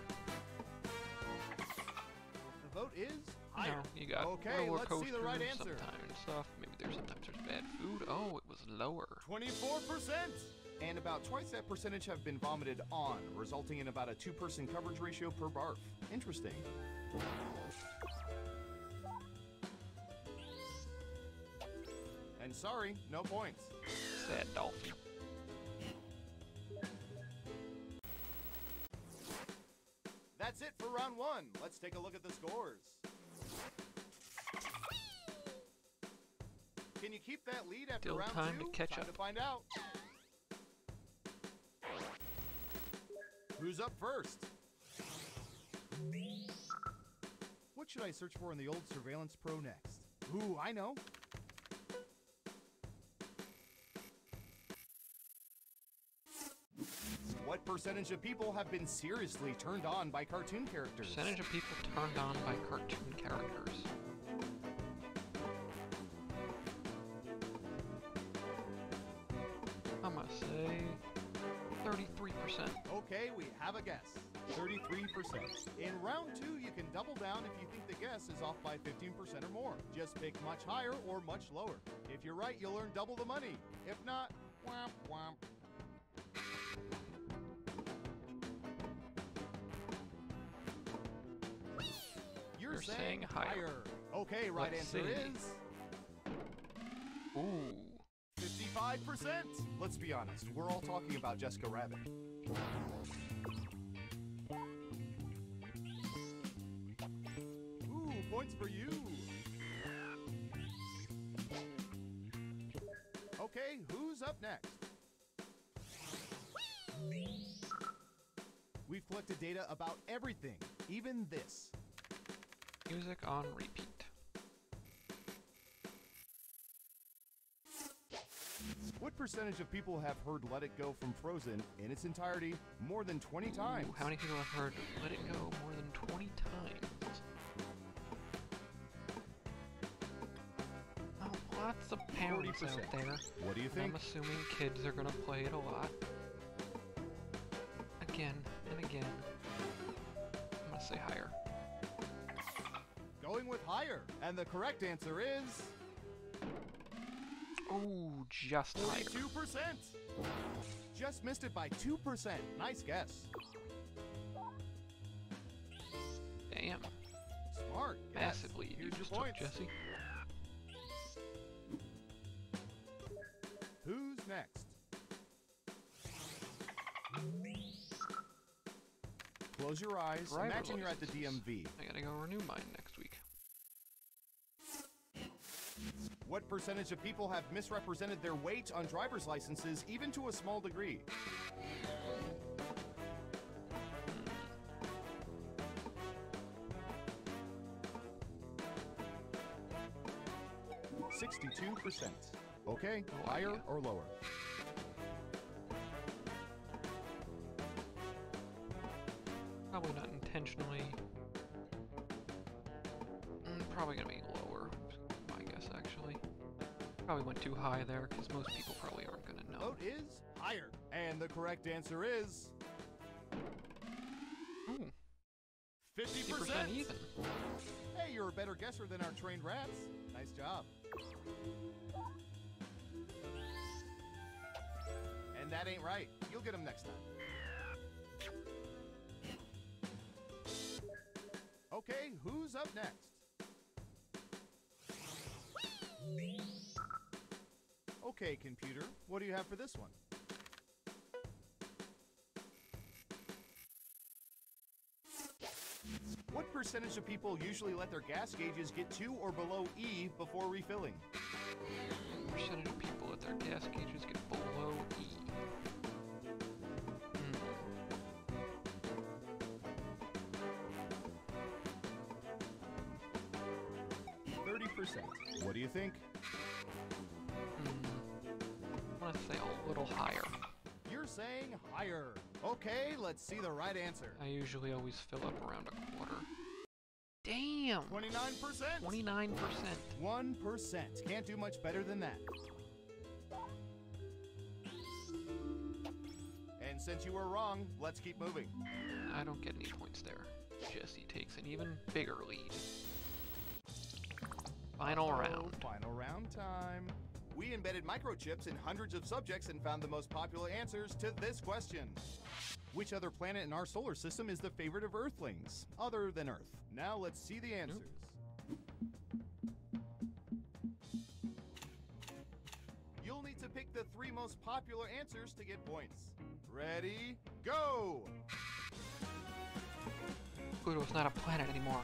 The vote is higher. No, you got okay, roller let's coasters see the right answer. sometimes and stuff. Maybe sometimes there's bad food. Oh, it was lower. 24%. And about twice that percentage have been vomited on, resulting in about a 2-person coverage ratio per barf. Interesting. And sorry, no points. Sad dolphin. That's it for round 1. Let's take a look at the scores. Can you keep that lead after Still round time 2? to catch Time up. to find out. Who's up first? What should I search for in the old Surveillance Pro next? Ooh, I know. What percentage of people have been seriously turned on by cartoon characters? Percentage of people turned on by cartoon characters. I'm gonna say 33%. Okay, we have a guess. 33%. In round 2, you can double down if you think the guess is off by 15% or more. Just pick much higher or much lower. If you're right, you'll earn double the money. If not, womp womp. You're saying higher. Okay, right Let's answer see. is Ooh. 55%. Let's be honest, we're all talking about Jessica Rabbit. Ooh, points for you. Okay, who's up next? We've collected data about everything, even this. Music on repeat. What percentage of people have heard Let It Go from Frozen in its entirety more than 20 times? Ooh, how many people have heard Let It Go more than 20 times? Oh, lots of parents 40%. out there. What do you think? I'm assuming kids are gonna play it a lot. Again and again. I'm gonna say higher. Going with higher. And the correct answer is... Ooh, just higher. 42%. Just missed it by 2%. Nice guess. Damn. Smart. Yes. Massively. You Here's your just took, points. Jesse. Who's next? Close your eyes. Driver Imagine you're at the licenses. DMV. I gotta go renew mine next week. What percentage of people have misrepresented their weight on driver's licenses, even to a small degree? %62%. Okay, higher or lower? Probably not intentionally. probably gonna be lower, I guess, actually. Probably went too high there, because most people probably aren't gonna know. Vote is higher. And the correct answer is... Ooh. 50% even. Hey, you're a better guesser than our trained rats. Nice job. And that ain't right. You'll get them next time. Okay, who's up next? Okay, computer, what do you have for this one? What percentage of people usually let their gas gauges get to or below E before refilling? What percentage of people let their gas gauges get below E? 30%. What do you think? I want to say a little higher. You're saying higher. Okay, let's see the right answer. I usually always fill up around a quarter. Damn! 29%? 29%. 1%. Can't do much better than that. And since you were wrong, let's keep moving. I don't get any points there. Jesse takes an even bigger lead. Final round. Final round time. We embedded microchips in hundreds of subjects and found the most popular answers to this question. Which other planet in our solar system is the favorite of Earthlings, other than Earth? Now let's see the answers. You'll need to pick the 3 most popular answers to get points. Ready, go! Pluto's not a planet anymore.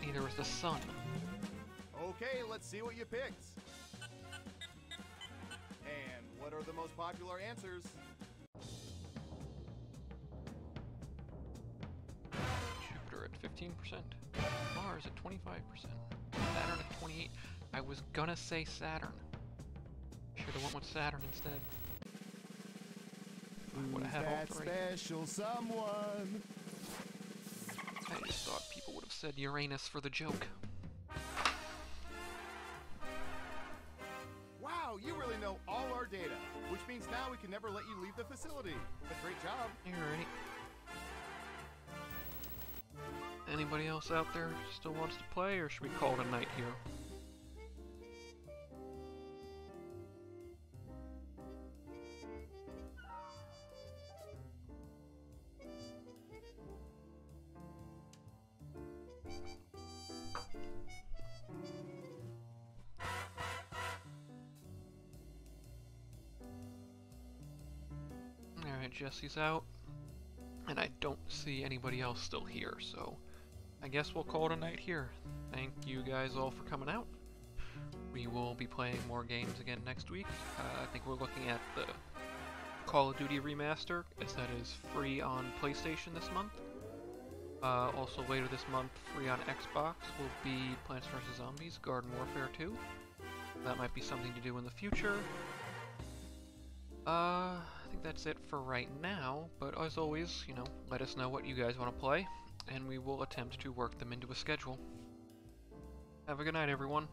Neither is the sun. Okay, let's see what you picked. And what are the most popular answers? Jupiter at 15%. Mars at 25%. Saturn at 28%. I was gonna say Saturn. Should've went with Saturn instead. Who's that special someone? I just thought people would have said Uranus for the joke. Wow, you really know all our data, which means now we can never let you leave the facility. But great job. Alright. Anybody else out there still wants to play, or should we call it a night here? Alright, Jesse's out, and I don't see anybody else still here, so I guess we'll call it a night here. Thank you guys all for coming out. We will be playing more games again next week. I think we're looking at the Call of Duty remaster, as that is free on PlayStation this month. Also later this month, free on Xbox, will be Plants vs. Zombies Garden Warfare 2. That might be something to do in the future. I think that's it for right now, but as always, you know, let us know what you guys want to play, and we will attempt to work them into a schedule. Have a good night, everyone.